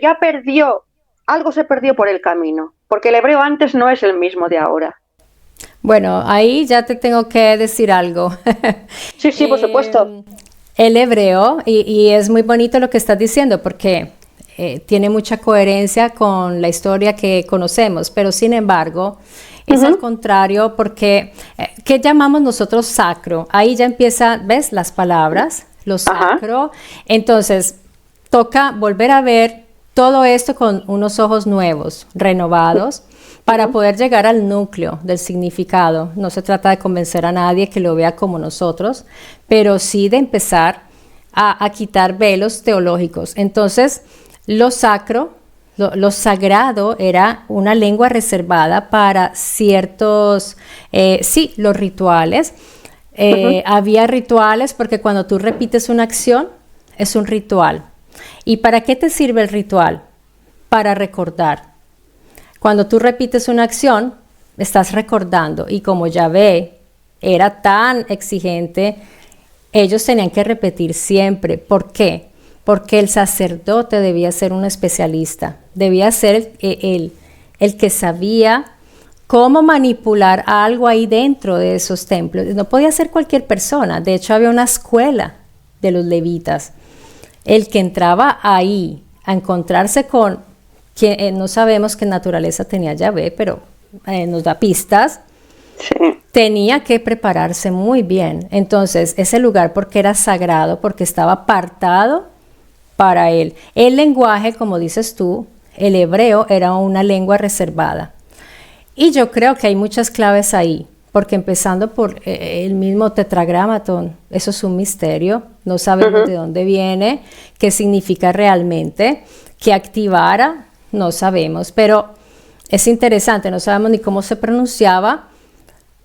algo se perdió por el camino, porque el hebreo antes no es el mismo de ahora. Bueno, ahí ya te tengo que decir algo. Sí, por supuesto. El hebreo, y es muy bonito lo que estás diciendo, porque tiene mucha coherencia con la historia que conocemos, pero sin embargo... Es al contrario, porque ¿qué llamamos nosotros sacro? Ahí ya empieza, ¿ves? Las palabras, lo sacro. Entonces, toca volver a ver todo esto con unos ojos nuevos, renovados, para poder llegar al núcleo del significado. No se trata de convencer a nadie que lo vea como nosotros, pero sí de empezar a quitar velos teológicos. Entonces, lo sacro... Lo sagrado era una lengua reservada para ciertos, los rituales. Había rituales porque cuando tú repites una acción, es un ritual. ¿Y para qué te sirve el ritual? Para recordar. Cuando tú repites una acción, estás recordando. Y como Yahvé era tan exigente, ellos tenían que repetir siempre. ¿Por qué? Porque el sacerdote debía ser un especialista, debía ser el que sabía cómo manipular algo ahí dentro de esos templos. No podía ser cualquier persona. De hecho, había una escuela de los levitas. El que entraba ahí a encontrarse con quien no sabemos qué naturaleza tenía Yahvé, pero nos da pistas. Sí. Tenía que prepararse muy bien. Entonces, ese lugar, porque era sagrado, porque estaba apartado para él. El lenguaje, como dices tú, el hebreo era una lengua reservada. Y yo creo que hay muchas claves ahí, porque empezando por el mismo tetragramatón, eso es un misterio, no sabemos de dónde viene, qué significa realmente, qué activara, no sabemos, pero es interesante, no sabemos ni cómo se pronunciaba,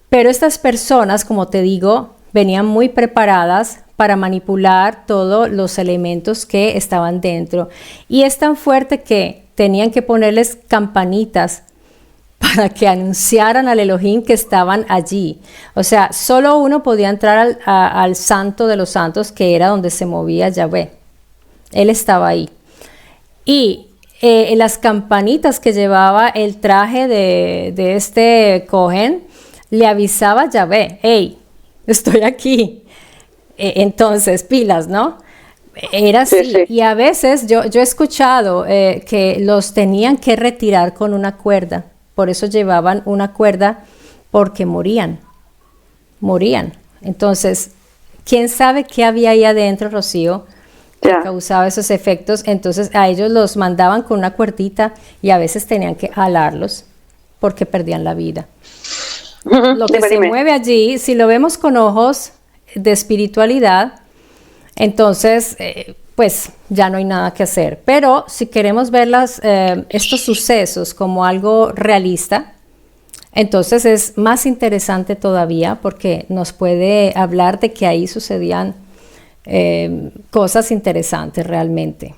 pero estas personas, como te digo, venían muy preparadas para manipular todos los elementos que estaban dentro. Y es tan fuerte que tenían que ponerles campanitas para que anunciaran al Elohim que estaban allí. O sea, solo uno podía entrar al santo de los santos, que era donde se movía Yahvé. Él estaba ahí. Y las campanitas que llevaba el traje de este Cohen, le avisaba a Yahvé, hey, estoy aquí. Entonces, pilas, ¿no? Era así. Sí, sí. Y a veces yo he escuchado que los tenían que retirar con una cuerda. Por eso llevaban una cuerda, porque morían. Entonces, ¿quién sabe qué había ahí adentro, Rocío, que causaba esos efectos? Entonces, a ellos los mandaban con una cuerdita y a veces tenían que jalarlos porque perdían la vida. Lo que se mueve allí, si lo vemos con ojos de espiritualidad, entonces, pues ya no hay nada que hacer. Pero si queremos ver estos sucesos como algo realista, entonces es más interesante todavía, porque nos puede hablar de que ahí sucedían cosas interesantes realmente.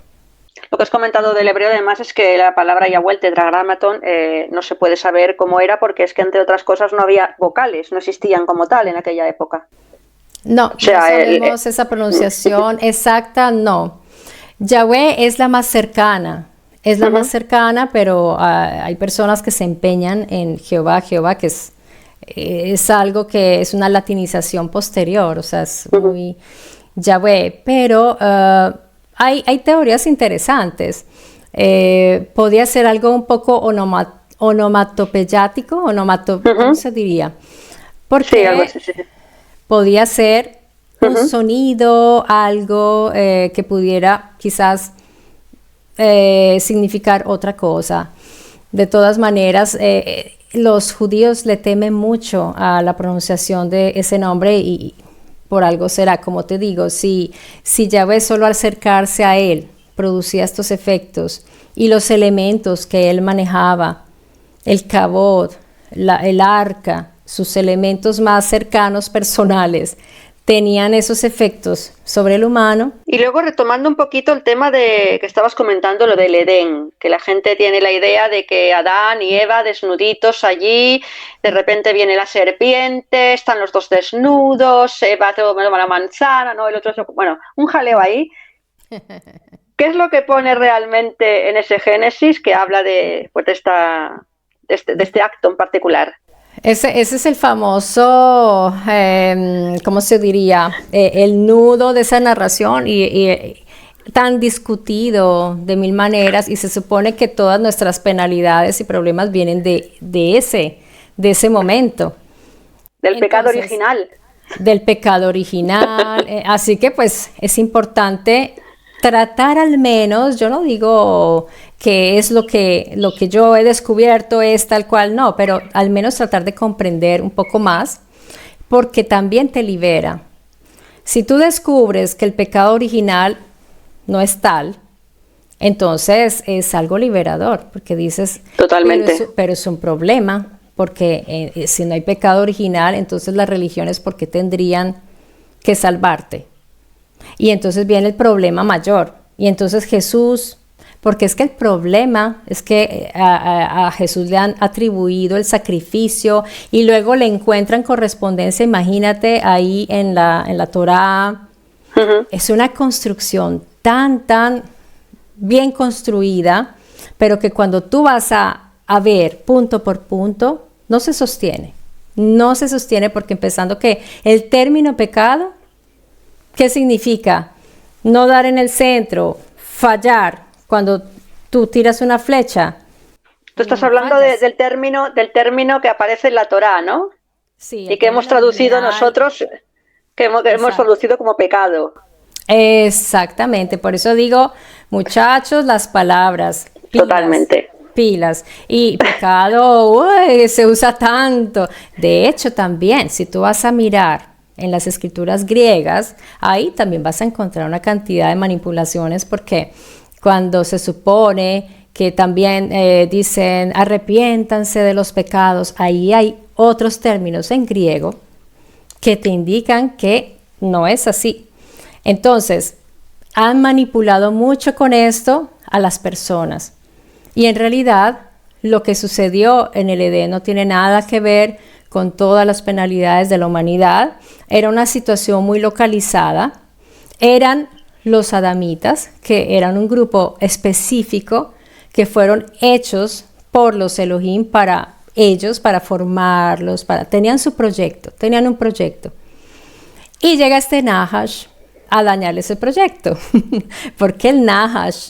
Lo que has comentado del hebreo, además, es que la palabra Yahweh, el tetragramatón, no se puede saber cómo era, porque es que, entre otras cosas, no había vocales, no existían como tal en aquella época. No, o sea, no sabemos esa pronunciación exacta, no. Yahweh es la más cercana, más cercana, pero hay personas que se empeñan en Jehová, que es algo que es una latinización posterior, o sea, es muy Yahweh, pero hay teorías interesantes. Podía ser algo un poco onomatopeyático, ¿cómo se diría? Porque sí, algo así, sí. Podía ser un sonido, algo que pudiera quizás significar otra cosa. De todas maneras, los judíos le temen mucho a la pronunciación de ese nombre, y por algo será, como te digo, si Yahvé solo al acercarse a él producía estos efectos, y los elementos que él manejaba, el kabod, el arca, sus elementos más cercanos, personales, tenían esos efectos sobre el humano. Y luego, retomando un poquito el tema de que estabas comentando, lo del Edén, que la gente tiene la idea de que Adán y Eva desnuditos allí, de repente viene la serpiente, están los dos desnudos, Eva toma la manzana, ¿no? El otro, bueno, un jaleo ahí. ¿Qué es lo que pone realmente en ese Génesis que habla de este acto en particular? Ese es el famoso, ¿cómo se diría? El nudo de esa narración, y tan discutido de mil maneras, y se supone que todas nuestras penalidades y problemas vienen de ese momento. Del pecado original. Del pecado original. Así que pues es importante tratar, al menos, yo no digo que es lo que yo he descubierto es tal cual, no, pero al menos tratar de comprender un poco más, porque también te libera. Si tú descubres que el pecado original no es tal, entonces es algo liberador, porque dices, totalmente, pero es un problema, porque si no hay pecado original, entonces las religiones, ¿por qué tendrían que salvarte? Y entonces viene el problema mayor. Y entonces Jesús, porque es que el problema es que a Jesús le han atribuido el sacrificio, y luego le encuentran correspondencia, imagínate, ahí en la Torá. Es una construcción tan bien construida, pero que cuando tú vas a ver punto por punto, no se sostiene. No se sostiene porque empezando que el término pecado, ¿qué significa? No dar en el centro, fallar cuando tú tiras una flecha. Tú estás hablando del término que aparece en la Torá, ¿no? Sí. Y que hemos traducido nosotros, que hemos traducido como pecado. Exactamente, por eso digo, muchachos, las palabras. Pilas, totalmente. Pilas. Y pecado, se usa tanto. De hecho, también, si tú vas a mirar en las escrituras griegas, ahí también vas a encontrar una cantidad de manipulaciones, porque cuando se supone que también dicen arrepiéntanse de los pecados, ahí hay otros términos en griego que te indican que no es así. Entonces, han manipulado mucho con esto a las personas. Y en realidad, lo que sucedió en el Edén no tiene nada que ver con todas las penalidades de la humanidad. Era una situación muy localizada. Eran los adamitas, que eran un grupo específico que fueron hechos por los Elohim para ellos, para formarlos, tenían un proyecto. Y llega este Nahash a dañar ese proyecto, porque el Nahash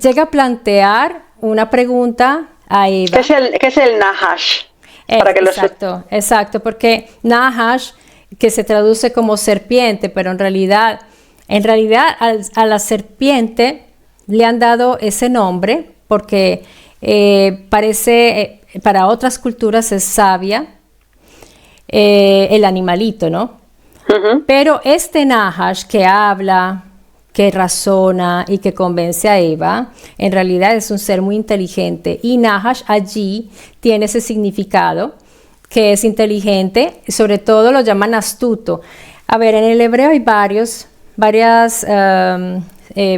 llega a plantear una pregunta a Eva. ¿Qué es el Nahash? Exacto, porque Nahash, que se traduce como serpiente, pero en realidad a la serpiente le han dado ese nombre porque parece, para otras culturas es sabia, el animalito, ¿no? Uh-huh. Pero este Nahash que habla, que razona y que convence a Eva, en realidad es un ser muy inteligente. Y Nahash allí tiene ese significado, que es inteligente, sobre todo lo llaman astuto. A ver, en el hebreo hay varias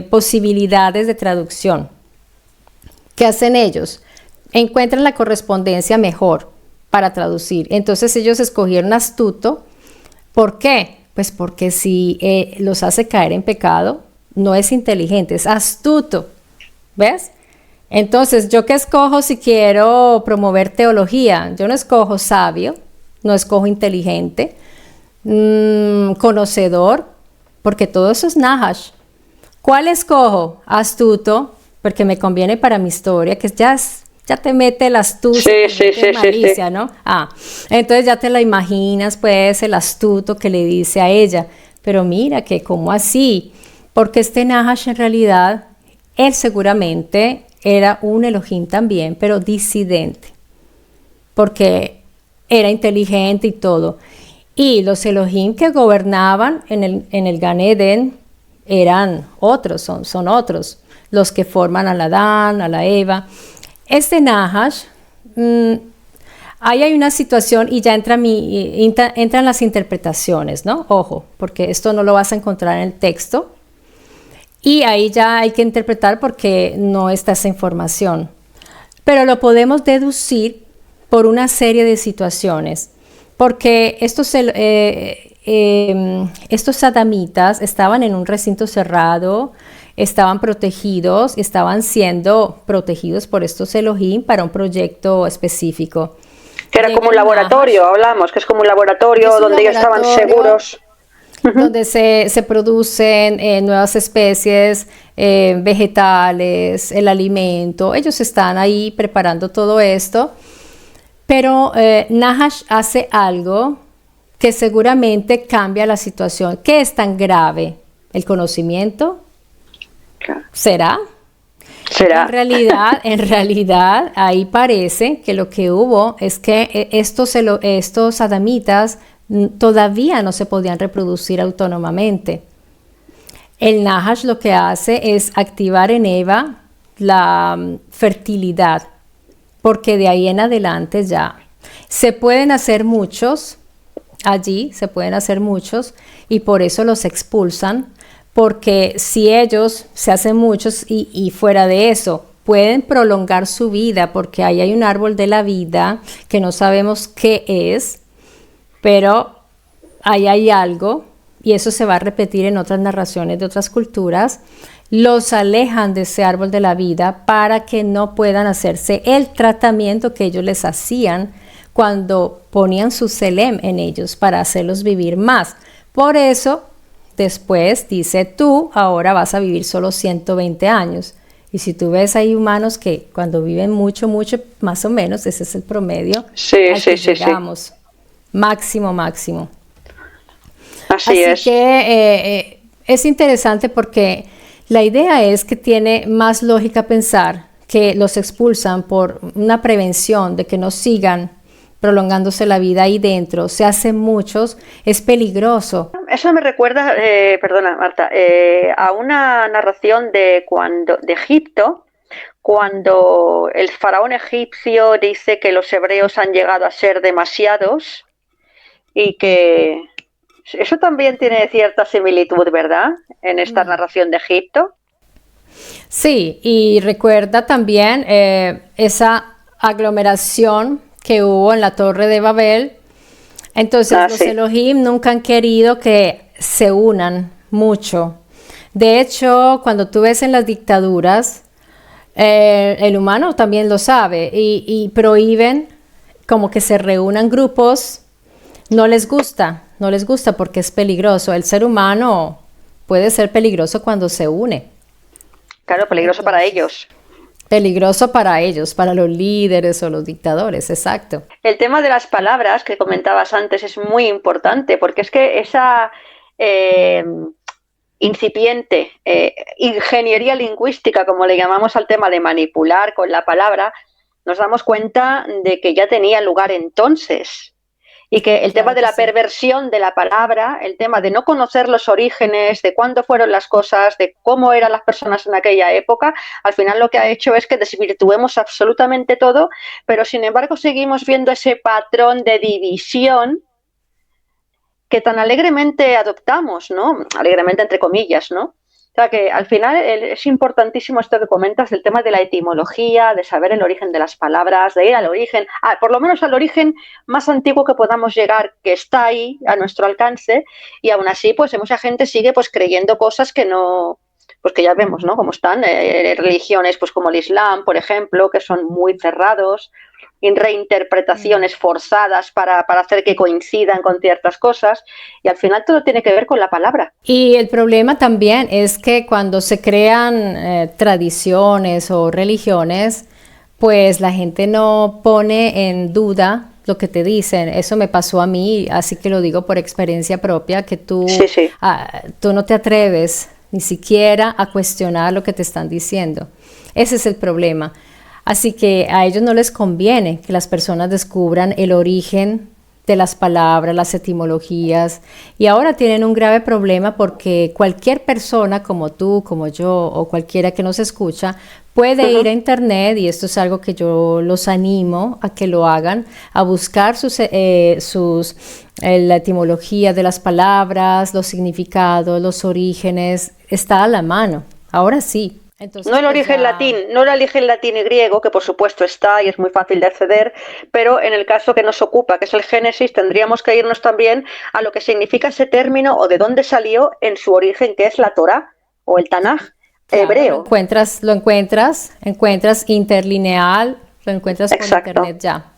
posibilidades de traducción. ¿Qué hacen ellos? Encuentran la correspondencia mejor para traducir. Entonces ellos escogieron astuto. ¿Por qué? Pues porque si los hace caer en pecado, no es inteligente, es astuto. ¿Ves? Entonces, ¿yo qué escojo si quiero promover teología? Yo no escojo sabio, no escojo inteligente, conocedor, porque todo eso es Nahash. ¿Cuál escojo? Astuto, porque me conviene para mi historia, que ya te mete la astucia, malicia, ¿no? Entonces ya te la imaginas, pues, el astuto que le dice a ella. Pero mira, que ¿cómo así? Porque este Nahash en realidad, él seguramente era un Elohim también, pero disidente, porque era inteligente y todo. Y los Elohim que gobernaban en el Gan Eden eran otros, son otros, los que forman al Adán, a la Eva. Este Nahash, ahí hay una situación y ya entran las interpretaciones, ¿no? Ojo, porque esto no lo vas a encontrar en el texto. Y ahí ya hay que interpretar porque no está esa información. Pero lo podemos deducir por una serie de situaciones. Porque estos adamitas estaban en un recinto cerrado, estaban protegidos, estaban siendo protegidos por estos Elohim para un proyecto específico. Que era como un laboratorio, hablamos, que es como un laboratorio donde ellos estaban seguros. Donde se producen nuevas especies vegetales, el alimento. Ellos están ahí preparando todo esto. Pero Nahash hace algo que seguramente cambia la situación. ¿Qué es tan grave? ¿El conocimiento? Claro. ¿Será? En realidad, ahí parece que lo que hubo es que estos adamitas todavía no se podían reproducir autónomamente. El Nahash lo que hace es activar en Eva la fertilidad, porque de ahí en adelante ya se pueden hacer muchos, y por eso los expulsan, porque si ellos se hacen muchos y fuera de eso, pueden prolongar su vida, porque ahí hay un árbol de la vida que no sabemos qué es, pero ahí hay algo, y eso se va a repetir en otras narraciones de otras culturas. Los alejan de ese árbol de la vida para que no puedan hacerse el tratamiento que ellos les hacían cuando ponían su selem en ellos para hacerlos vivir más. Por eso, después dice tú, ahora vas a vivir solo 120 años. Y si tú ves, hay humanos que cuando viven mucho, mucho, más o menos, ese es el promedio, al que llegamos. Máximo. Así es. Que es interesante porque la idea es que tiene más lógica pensar que los expulsan por una prevención de que no sigan prolongándose la vida ahí dentro. Se hacen muchos, es peligroso. Eso me recuerda, perdona Marta, a una narración de Egipto, cuando el faraón egipcio dice que los hebreos han llegado a ser demasiados y que eso también tiene cierta similitud, ¿verdad? En esta narración de Egipto. Sí, y recuerda también esa aglomeración que hubo en la Torre de Babel. Entonces los Elohim nunca han querido que se unan mucho. De hecho, cuando tú ves en las dictaduras, el humano también lo sabe y prohíben como que se reúnan grupos. No les gusta porque es peligroso. El ser humano puede ser peligroso cuando se une. Claro, peligroso para ellos. Peligroso para ellos, para los líderes o los dictadores, exacto. El tema de las palabras que comentabas antes es muy importante porque es que esa incipiente ingeniería lingüística, como le llamamos al tema de manipular con la palabra, nos damos cuenta de que ya tenía lugar entonces. Y que el tema de la perversión de la palabra, el tema de no conocer los orígenes, de cuándo fueron las cosas, de cómo eran las personas en aquella época, al final lo que ha hecho es que desvirtuemos absolutamente todo, pero sin embargo seguimos viendo ese patrón de división que tan alegremente adoptamos, ¿no? Alegremente entre comillas, ¿no? O sea que al final es importantísimo esto que comentas del tema de la etimología, de saber el origen de las palabras, de ir al origen, por lo menos al origen más antiguo que podamos llegar, que está ahí a nuestro alcance, y aún así pues mucha gente sigue pues creyendo cosas que no, pues que ya vemos, ¿no? Cómo están religiones pues como el Islam, por ejemplo, que son muy cerrados, y reinterpretaciones forzadas para hacer que coincidan con ciertas cosas, y al final todo tiene que ver con la palabra. Y el problema también es que cuando se crean tradiciones o religiones, pues la gente no pone en duda lo que te dicen. Eso me pasó a mí, así que lo digo por experiencia propia, que tú no te atreves ni siquiera a cuestionar lo que te están diciendo. Ese es el problema. Así que a ellos no les conviene que las personas descubran el origen de las palabras, las etimologías, y ahora tienen un grave problema porque cualquier persona como tú, como yo o cualquiera que nos escucha puede ir a internet, y esto es algo que yo los animo a que lo hagan, a buscar la etimología de las palabras, los significados, los orígenes, está a la mano, ahora sí. Entonces, no el origen latín, no el origen latín y griego, que por supuesto está y es muy fácil de acceder, pero en el caso que nos ocupa, que es el Génesis, tendríamos que irnos también a lo que significa ese término o de dónde salió en su origen, que es la Torá o el Tanaj hebreo. Lo encuentras interlineal, lo encuentras por internet ya.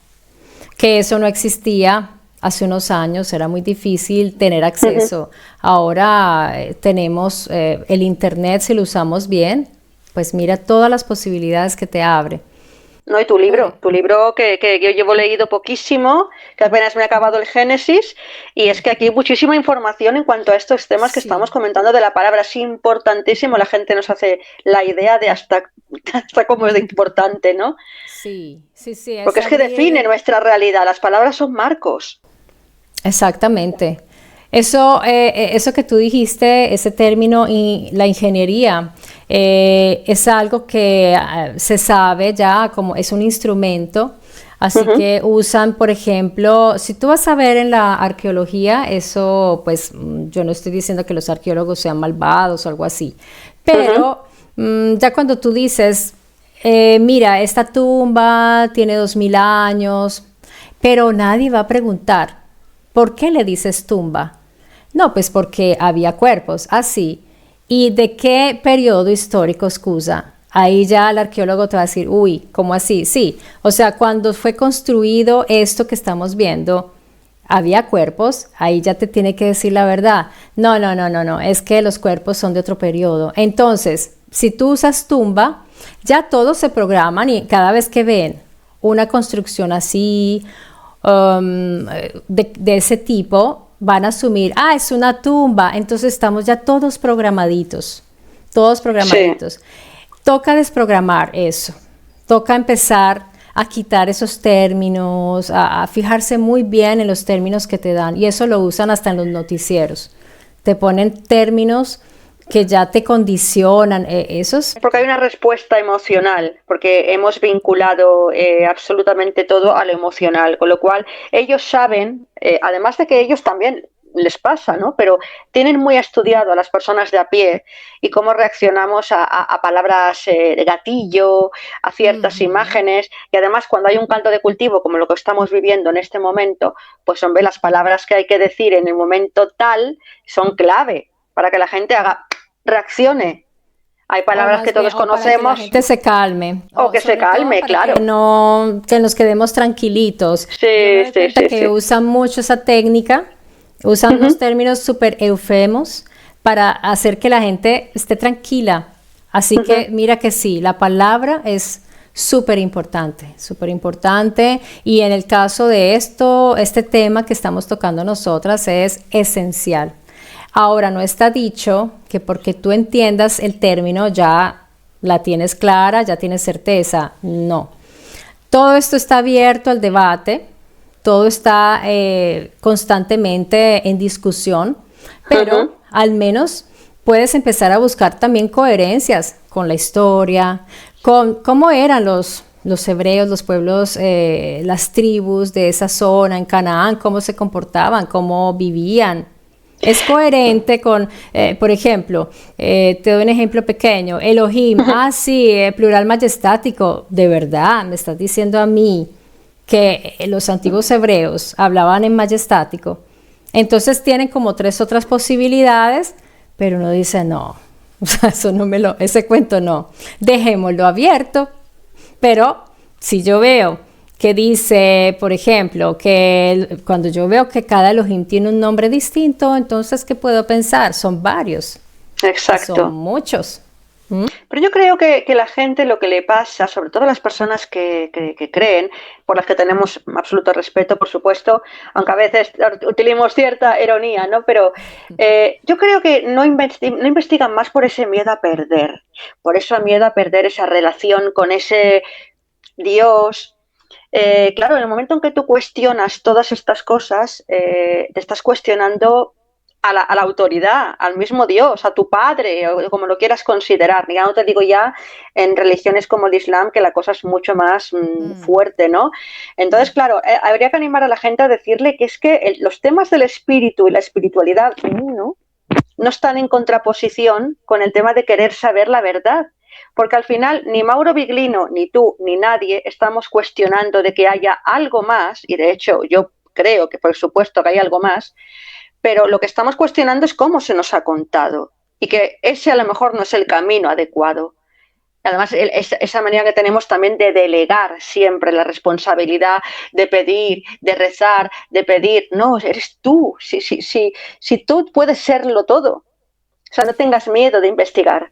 Que eso no existía hace unos años, era muy difícil tener acceso. Ahora tenemos el internet, si lo usamos bien, pues mira todas las posibilidades que te abre. No, y tu libro que yo llevo leído poquísimo, que apenas me ha acabado el Génesis, y es que aquí hay muchísima información en cuanto a estos temas que estamos comentando de la palabra. Es importantísimo, la gente nos hace la idea de hasta cómo es de importante, ¿no? Sí. Porque es que define nuestra realidad, las palabras son marcos. Exactamente. Eso que tú dijiste, ese término, la ingeniería, es algo que se sabe ya, como es un instrumento, así que usan, por ejemplo, si tú vas a ver en la arqueología, eso, pues yo no estoy diciendo que los arqueólogos sean malvados o algo así, pero ya cuando tú dices, mira, esta tumba tiene 2000 años, pero nadie va a preguntar, ¿por qué le dices tumba? No, pues porque había cuerpos, así. ¿Y de qué periodo histórico usa? ahí ya el arqueólogo te va a decir, uy, ¿cómo así? Sí, o sea, cuando fue construido esto que estamos viendo, había cuerpos, ahí ya te tiene que decir la verdad. No, no, no, no, no, es que los cuerpos son de otro periodo. Entonces, si tú usas tumba, ya todos se programan y cada vez que ven una construcción así, de ese tipo, van a asumir, es una tumba, entonces estamos ya todos programaditos, todos programados. Sí. Toca desprogramar eso, toca empezar a quitar esos términos, a fijarse muy bien en los términos que te dan, y eso lo usan hasta en los noticieros. Te ponen términos que ya te condicionan, esos. Porque hay una respuesta emocional, porque hemos vinculado absolutamente todo a lo emocional, con lo cual ellos saben, además de que ellos también les pasa, ¿no? Pero tienen muy estudiado a las personas de a pie y cómo reaccionamos a palabras de gatillo, a ciertas imágenes, y además cuando hay un caldo de cultivo como lo que estamos viviendo en este momento, pues hombre, las palabras que hay que decir en el momento tal son clave para que la gente reaccione. Hay palabras que todos conocemos. Para que la gente se calme. O que se calme, claro. Que nos quedemos tranquilitos. Sí, que usan mucho esa técnica. Usan unos términos súper eufemos para hacer que la gente esté tranquila. Así que mira que sí, la palabra es súper importante. Y en el caso de este tema que estamos tocando nosotras es esencial. Ahora, no está dicho que porque tú entiendas el término ya la tienes clara, ya tienes certeza. No. Todo esto está abierto al debate. Todo está constantemente en discusión, pero al menos puedes empezar a buscar también coherencias con la historia, con cómo eran los hebreos, los pueblos, las tribus de esa zona en Canaán, cómo se comportaban, cómo vivían. Es coherente con, por ejemplo, te doy un ejemplo pequeño, Elohim, sí, plural majestático, de verdad, me estás diciendo a mí que los antiguos hebreos hablaban en majestático, entonces tienen como 3 otras posibilidades, pero uno dice no, o sea, ese cuento no, dejémoslo abierto. Pero si yo veo que dice, por ejemplo, cuando yo veo que cada Elohim tiene un nombre distinto, entonces ¿qué puedo pensar? Son varios. Exacto. Son muchos. Pero yo creo que la gente, lo que le pasa, sobre todo las personas que creen, por las que tenemos absoluto respeto, por supuesto, aunque a veces utilicemos cierta ironía, ¿no? Pero yo creo que no investigan más por ese miedo a perder, por ese miedo a perder esa relación con ese Dios. Claro, en el momento en que tú cuestionas todas estas cosas, te estás cuestionando a la autoridad, al mismo Dios, a tu padre, o como lo quieras considerar. Ya no te digo ya en religiones como el Islam, que la cosa es mucho más fuerte, ¿no? Entonces, claro, habría que animar a la gente a decirle que es que los temas del espíritu y la espiritualidad no están en contraposición con el tema de querer saber la verdad. Porque al final ni Mauro Biglino, ni tú, ni nadie estamos cuestionando de que haya algo más, y de hecho yo creo que por supuesto que hay algo más, pero lo que estamos cuestionando es cómo se nos ha contado y que ese a lo mejor no es el camino adecuado. Además, esa manera que tenemos también de delegar siempre la responsabilidad de pedir, de rezar, de pedir. No, eres tú. Si tú puedes serlo todo. O sea, no tengas miedo de investigar.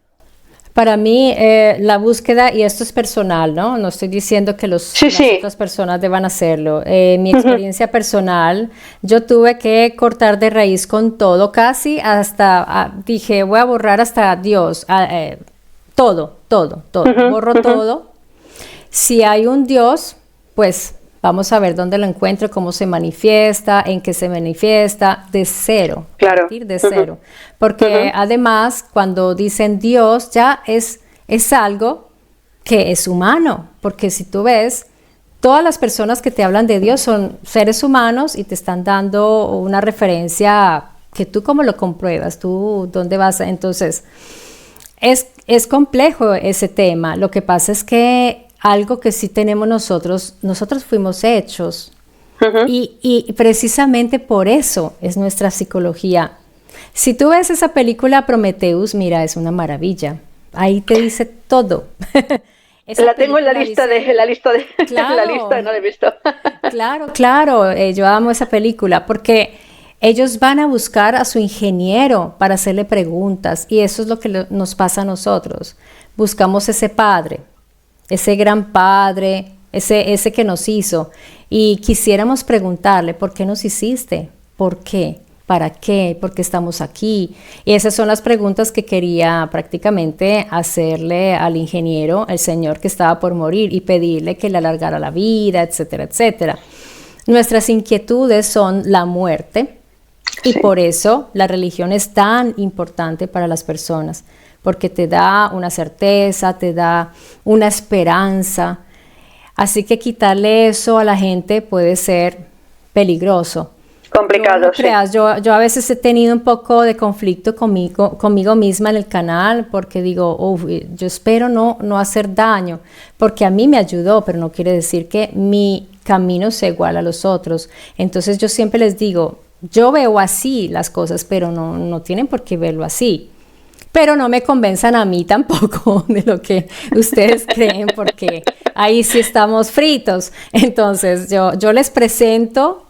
Para mí, la búsqueda, y esto es personal, ¿no? No estoy diciendo que las otras personas deban hacerlo. Mi experiencia personal, yo tuve que cortar de raíz con todo, casi hasta, dije, voy a borrar hasta Dios, todo, borro todo. Si hay un Dios, pues vamos a ver dónde lo encuentro, cómo se manifiesta, en qué se manifiesta, de cero, claro. Partir de cero. Porque además, cuando dicen Dios, ya es algo que es humano. Porque si tú ves, todas las personas que te hablan de Dios son seres humanos y te están dando una referencia que tú cómo lo compruebas, tú dónde vas. Entonces, es complejo ese tema. Lo que pasa es que algo que sí tenemos nosotros fuimos hechos y precisamente por eso es nuestra psicología. Si tú ves esa película Prometheus, mira, es una maravilla, ahí te dice todo. La tengo en la lista de, claro, en la lista, no la he visto. claro, yo amo esa película porque ellos van a buscar a su ingeniero para hacerle preguntas y eso es lo que nos pasa a nosotros. Buscamos ese padre, ese gran padre, ese que nos hizo y quisiéramos preguntarle, ¿por qué nos hiciste? ¿Por qué? ¿Para qué? ¿Por qué estamos aquí? Y esas son las preguntas que quería prácticamente hacerle al ingeniero, el señor que estaba por morir, y pedirle que le alargara la vida, etcétera, etcétera. Nuestras inquietudes son la muerte y sí, por eso la religión es tan importante para las personas, porque te da una certeza, te da una esperanza. Así que quitarle eso a la gente puede ser peligroso. Complicado, no creas, sí. Yo a veces he tenido un poco de conflicto conmigo misma en el canal porque digo, yo espero no hacer daño, porque a mí me ayudó, pero no quiere decir que mi camino sea igual a los otros. Entonces yo siempre les digo, yo veo así las cosas, pero no tienen por qué verlo así. Pero no me convenzan a mí tampoco de lo que ustedes creen, porque ahí sí estamos fritos. Entonces yo les presento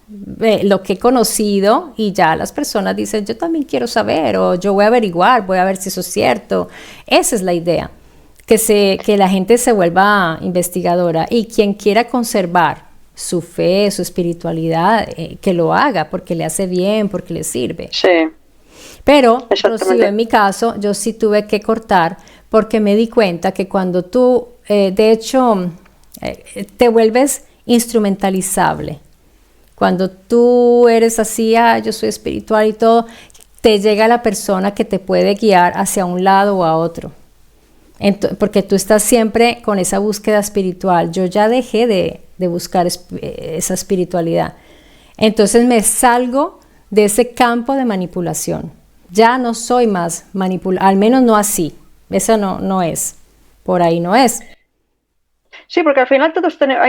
lo que he conocido y ya las personas dicen, yo también quiero saber, o yo voy a averiguar, voy a ver si eso es cierto. Esa es la idea, que la gente se vuelva investigadora y quien quiera conservar su fe, su espiritualidad, que lo haga porque le hace bien, porque le sirve. Sí. Pero, Rocío, en mi caso, yo sí tuve que cortar porque me di cuenta que cuando tú, de hecho, te vuelves instrumentalizable, cuando tú eres así, yo soy espiritual y todo, te llega la persona que te puede guiar hacia un lado o a otro. Porque tú estás siempre con esa búsqueda espiritual. Yo ya dejé de buscar esa espiritualidad. Entonces me salgo de ese campo de manipulación. Ya no soy más manipulada, al menos no así. Esa no es. Por ahí no es. Sí, porque al final todos tenemos...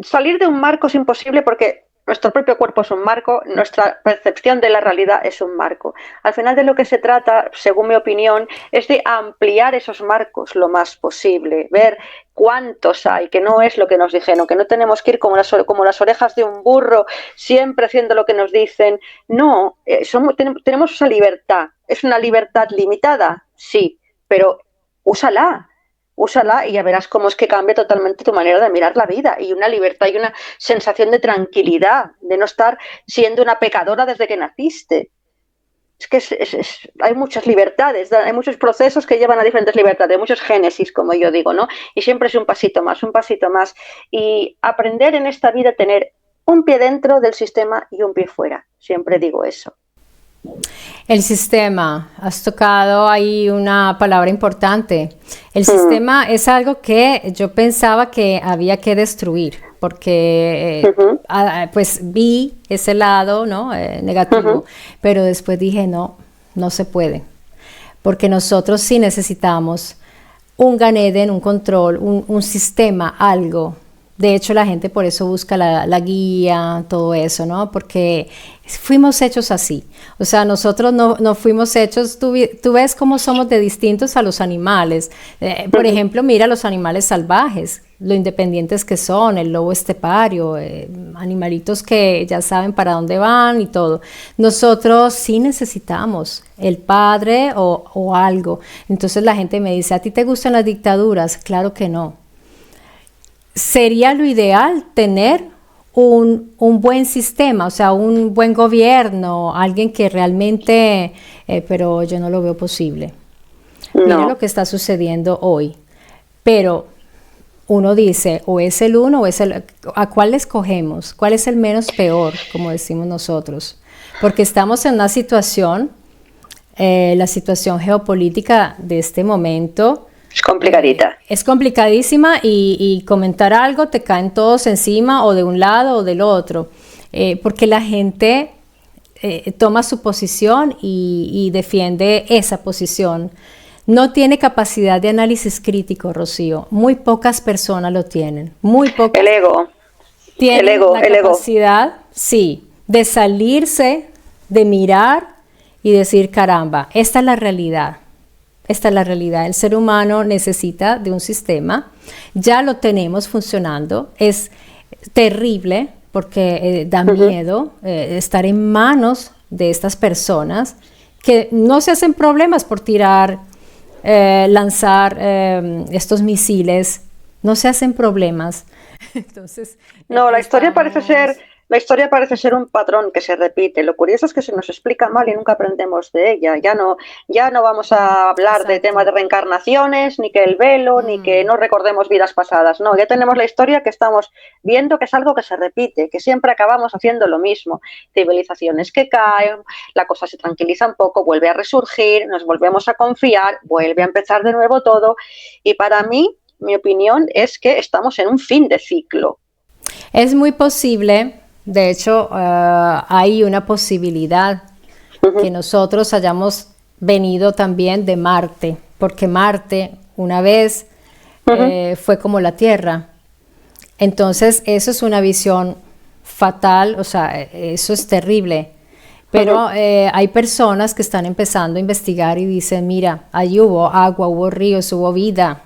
Salir de un marco es imposible porque nuestro propio cuerpo es un marco, nuestra percepción de la realidad es un marco. Al final de lo que se trata, según mi opinión, es de ampliar esos marcos lo más posible, ver cuántos hay, que no es lo que nos dijeron, que no tenemos que ir como las orejas de un burro, siempre haciendo lo que nos dicen. No, tenemos esa libertad. ¿Es una libertad limitada? Sí, pero úsala y ya verás cómo es que cambia totalmente tu manera de mirar la vida y una libertad y una sensación de tranquilidad, de no estar siendo una pecadora desde que naciste. Es que hay muchas libertades, hay muchos procesos que llevan a diferentes libertades, muchos génesis, como yo digo, ¿no? Y siempre es un pasito más, y aprender en esta vida a tener un pie dentro del sistema y un pie fuera, siempre digo eso. El sistema, has tocado ahí una palabra importante. El sistema es algo que yo pensaba que había que destruir, porque pues vi ese lado, ¿no? Negativo, pero después dije no se puede, porque nosotros sí necesitamos un Gan Eden, un control, un sistema, algo. De hecho, la gente por eso busca la guía, todo eso, ¿no? Porque fuimos hechos así. O sea, nosotros no fuimos hechos, tú ves cómo somos de distintos a los animales. Por ejemplo, mira los animales salvajes, lo independientes que son, el lobo estepario, animalitos que ya saben para dónde van y todo. Nosotros sí necesitamos el padre o algo. Entonces la gente me dice, ¿a ti te gustan las dictaduras? Claro que no. Sería lo ideal tener un buen sistema, o sea, un buen gobierno, alguien que realmente, pero yo no lo veo posible. No. Mira lo que está sucediendo hoy. Pero uno dice, o es el uno o es el... ¿A cuál le escogemos? ¿Cuál es el menos peor, como decimos nosotros? Porque estamos en una situación, la situación geopolítica de este momento... Es complicadita. Es complicadísima y comentar algo te caen todos encima o de un lado o del otro, porque la gente toma su posición y defiende esa posición. No tiene capacidad de análisis crítico, Rocío. Muy pocas personas lo tienen. Muy pocas. El ego. Tienen la capacidad, sí, de salirse, de mirar y decir, caramba, esta es la realidad. Esta es la realidad. El ser humano necesita de un sistema. Ya lo tenemos funcionando. Es terrible porque da miedo estar en manos de estas personas que no se hacen problemas por tirar, lanzar estos misiles. No se hacen problemas. Entonces, no, la historia parece ser un patrón que se repite. Lo curioso es que se nos explica mal y nunca aprendemos de ella. Ya no vamos a hablar de temas de reencarnaciones, ni que el velo, ni que no recordemos vidas pasadas. No, ya tenemos la historia que estamos viendo, que es algo que se repite, que siempre acabamos haciendo lo mismo. Civilizaciones que caen, la cosa se tranquiliza un poco, vuelve a resurgir, nos volvemos a confiar, vuelve a empezar de nuevo todo. Y para mí, mi opinión es que estamos en un fin de ciclo. Es muy posible. De hecho, hay una posibilidad que nosotros hayamos venido también de Marte, porque Marte una vez fue como la Tierra. Entonces, eso es una visión fatal, o sea, eso es terrible. Pero hay personas que están empezando a investigar y dicen, mira, ahí hubo agua, hubo ríos, hubo vida.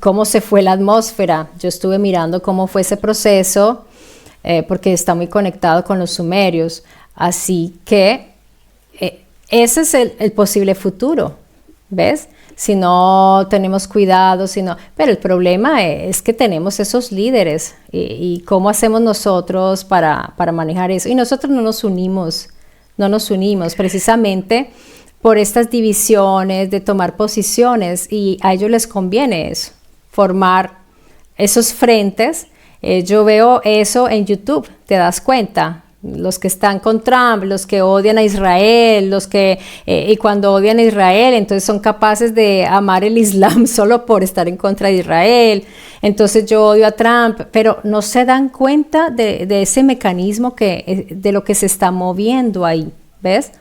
¿Cómo se fue la atmósfera? Yo estuve mirando cómo fue ese proceso, porque está muy conectado con los sumerios. Así que ese es el posible futuro, ¿ves? Si no tenemos cuidado, pero el problema es que tenemos esos líderes y cómo hacemos nosotros para manejar eso. Y nosotros no nos unimos precisamente por estas divisiones de tomar posiciones, y a ellos les conviene eso, formar esos frentes. Yo veo eso en YouTube, te das cuenta, los que están con Trump, los que odian a Israel, y cuando odian a Israel, entonces son capaces de amar el Islam solo por estar en contra de Israel. Entonces yo odio a Trump, pero no se dan cuenta de ese mecanismo de lo que se está moviendo ahí, ¿ves?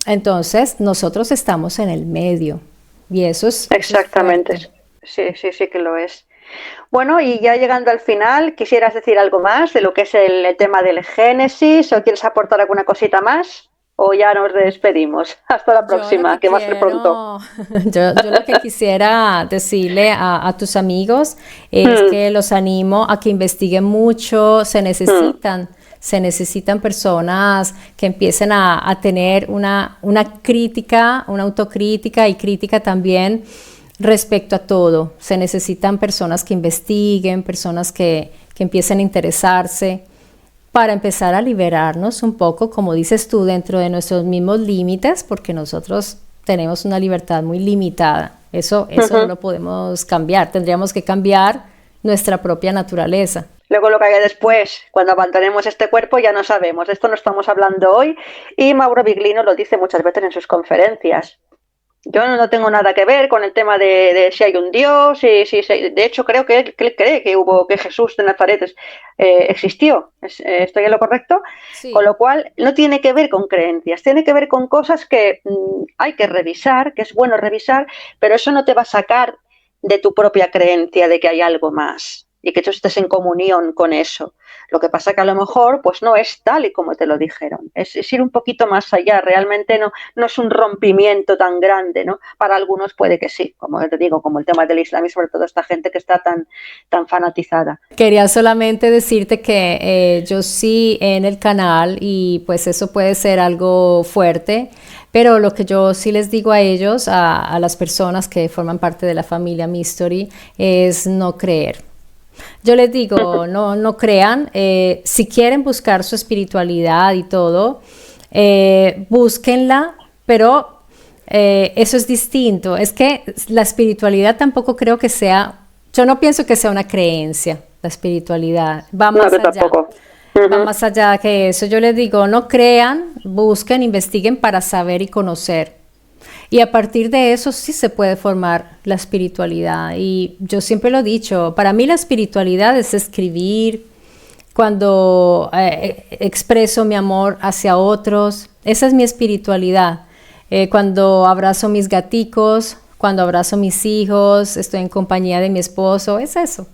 Entonces nosotros estamos en el medio y eso es... Exactamente, sí que lo es. Bueno, y ya llegando al final, ¿quisieras decir algo más de lo que es el tema del Génesis, o quieres aportar alguna cosita más? ¿O ya nos despedimos? Hasta la próxima, que va a ser pronto. Yo lo que quisiera decirle a tus amigos es que los animo a que investiguen mucho. Se necesitan personas que empiecen a tener una crítica, una autocrítica y crítica también respecto a todo. Se necesitan personas que investiguen, personas que empiecen a interesarse para empezar a liberarnos un poco, como dices tú, dentro de nuestros mismos límites, porque nosotros tenemos una libertad muy limitada. Eso no lo podemos cambiar. Tendríamos que cambiar nuestra propia naturaleza. Luego lo que haya después, cuando abandonemos este cuerpo, ya no sabemos. De esto no estamos hablando hoy, y Mauro Biglino lo dice muchas veces en sus conferencias. Yo no tengo nada que ver con el tema de si hay un Dios, de hecho creo que él cree que Jesús de Nazaret existió. ¿Estoy en lo correcto? Sí. Con lo cual no tiene que ver con creencias, tiene que ver con cosas que hay que revisar, que es bueno revisar, pero eso no te va a sacar de tu propia creencia de que hay algo más y que tú estés en comunión con eso. Lo que pasa que a lo mejor pues no es tal y como te lo dijeron, es ir un poquito más allá. Realmente no es un rompimiento tan grande, ¿no? Para algunos puede que sí, como te digo, como el tema del Islam y sobre todo esta gente que está tan fanatizada. Quería solamente decirte que yo sí en el canal, y pues eso puede ser algo fuerte, pero lo que yo sí les digo a ellos, a las personas que forman parte de la familia Mystery, es no creer. Yo les digo, no crean. Si quieren buscar su espiritualidad y todo, búsquenla, pero eso es distinto. Es que la espiritualidad tampoco creo que sea, yo no pienso que sea una creencia, la espiritualidad. Va más allá. Tampoco. Va más allá que eso. Yo les digo, no crean, busquen, investiguen para saber y conocer. Y a partir de eso sí se puede formar la espiritualidad. Y yo siempre lo he dicho, para mí la espiritualidad es escribir, cuando expreso mi amor hacia otros. Esa es mi espiritualidad. Cuando abrazo mis gaticos, cuando abrazo mis hijos, estoy en compañía de mi esposo, es eso.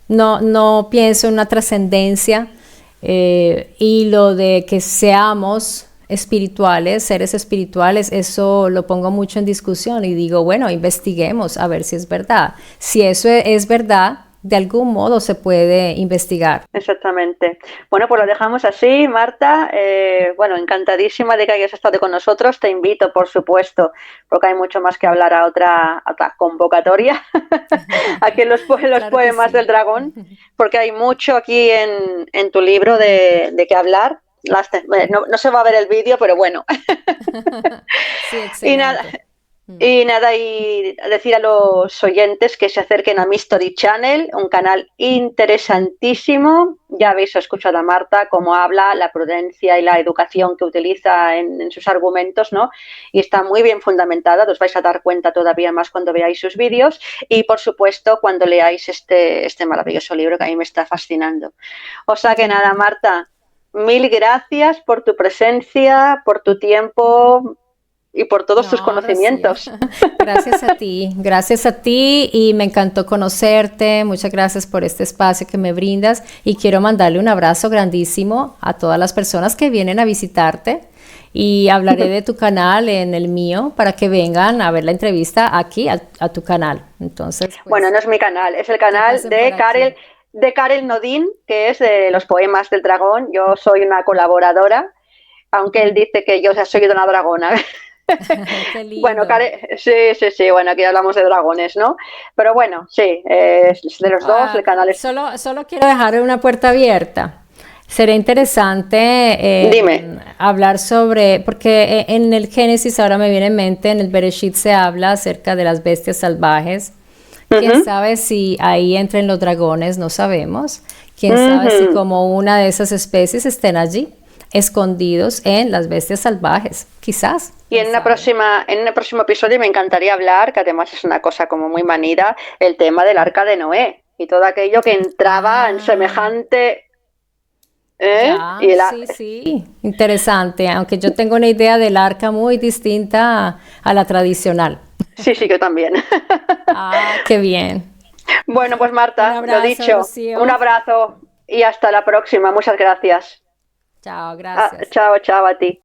No pienso en una trascendencia, y lo de que seamos espirituales, seres espirituales, eso lo pongo mucho en discusión y digo, bueno, investiguemos a ver si es verdad. Si eso es verdad, de algún modo se puede investigar. Exactamente. Bueno, pues lo dejamos así, Marta. Bueno, encantadísima de que hayas estado con nosotros. Te invito, por supuesto, porque hay mucho más que hablar a otra convocatoria, aquí en los Claro que poemas del sí. dragón, porque hay mucho aquí en tu libro de qué hablar. No se va a ver el vídeo, pero bueno. Sí, Y nada, excelente. Mm. y decir a los oyentes que se acerquen a Mystery Channel, un canal interesantísimo. Ya habéis escuchado a Marta cómo habla, la prudencia y la educación que utiliza en sus argumentos, ¿no? Y está muy bien fundamentada, os vais a dar cuenta todavía más cuando veáis sus vídeos y, por supuesto, cuando leáis este maravilloso libro que a mí me está fascinando. O sea que nada, Marta, mil gracias por tu presencia, por tu tiempo y por todos tus No, Rocío. conocimientos. Gracias a ti y me encantó conocerte. Muchas gracias por este espacio que me brindas y quiero mandarle un abrazo grandísimo a todas las personas que vienen a visitarte y hablaré de tu canal en el mío para que vengan a ver la entrevista aquí a tu canal. Entonces, Bueno, pues, no es mi canal, es el que canal pasen por aquí. De Karel Nodin, que es de los poemas del dragón. Yo soy una colaboradora, aunque él dice que yo soy de una dragona. Qué Bueno, lindo. sí, bueno, aquí hablamos de dragones, ¿no? Pero bueno, sí, es de los dos, el canal es... Solo quiero dejar una puerta abierta. Sería interesante Dime. hablar sobre, porque en el Génesis ahora me viene en mente, en el Bereshit se habla acerca de las bestias salvajes. Quién Ujú, sabe si ahí entren los dragones, no sabemos. Quién sabe si ujú. como una de esas especies estén allí, escondidos en las bestias salvajes. Quizás, Y quién sabe. en un próximo episodio me encantaría hablar, que además es una cosa como muy manida, el tema del arca de Noé y todo aquello que entraba en Ah, semejante... Y ya, sí, sí, interesante, aunque yo tengo una idea del arca muy distinta a la tradicional. sí, sí, yo también. Ah, qué bien. Bueno, pues Un Marta, lo abrazo, dicho, un Rocío. abrazo y hasta la próxima. Muchas gracias. Chao, gracias. Chao, chao a ti.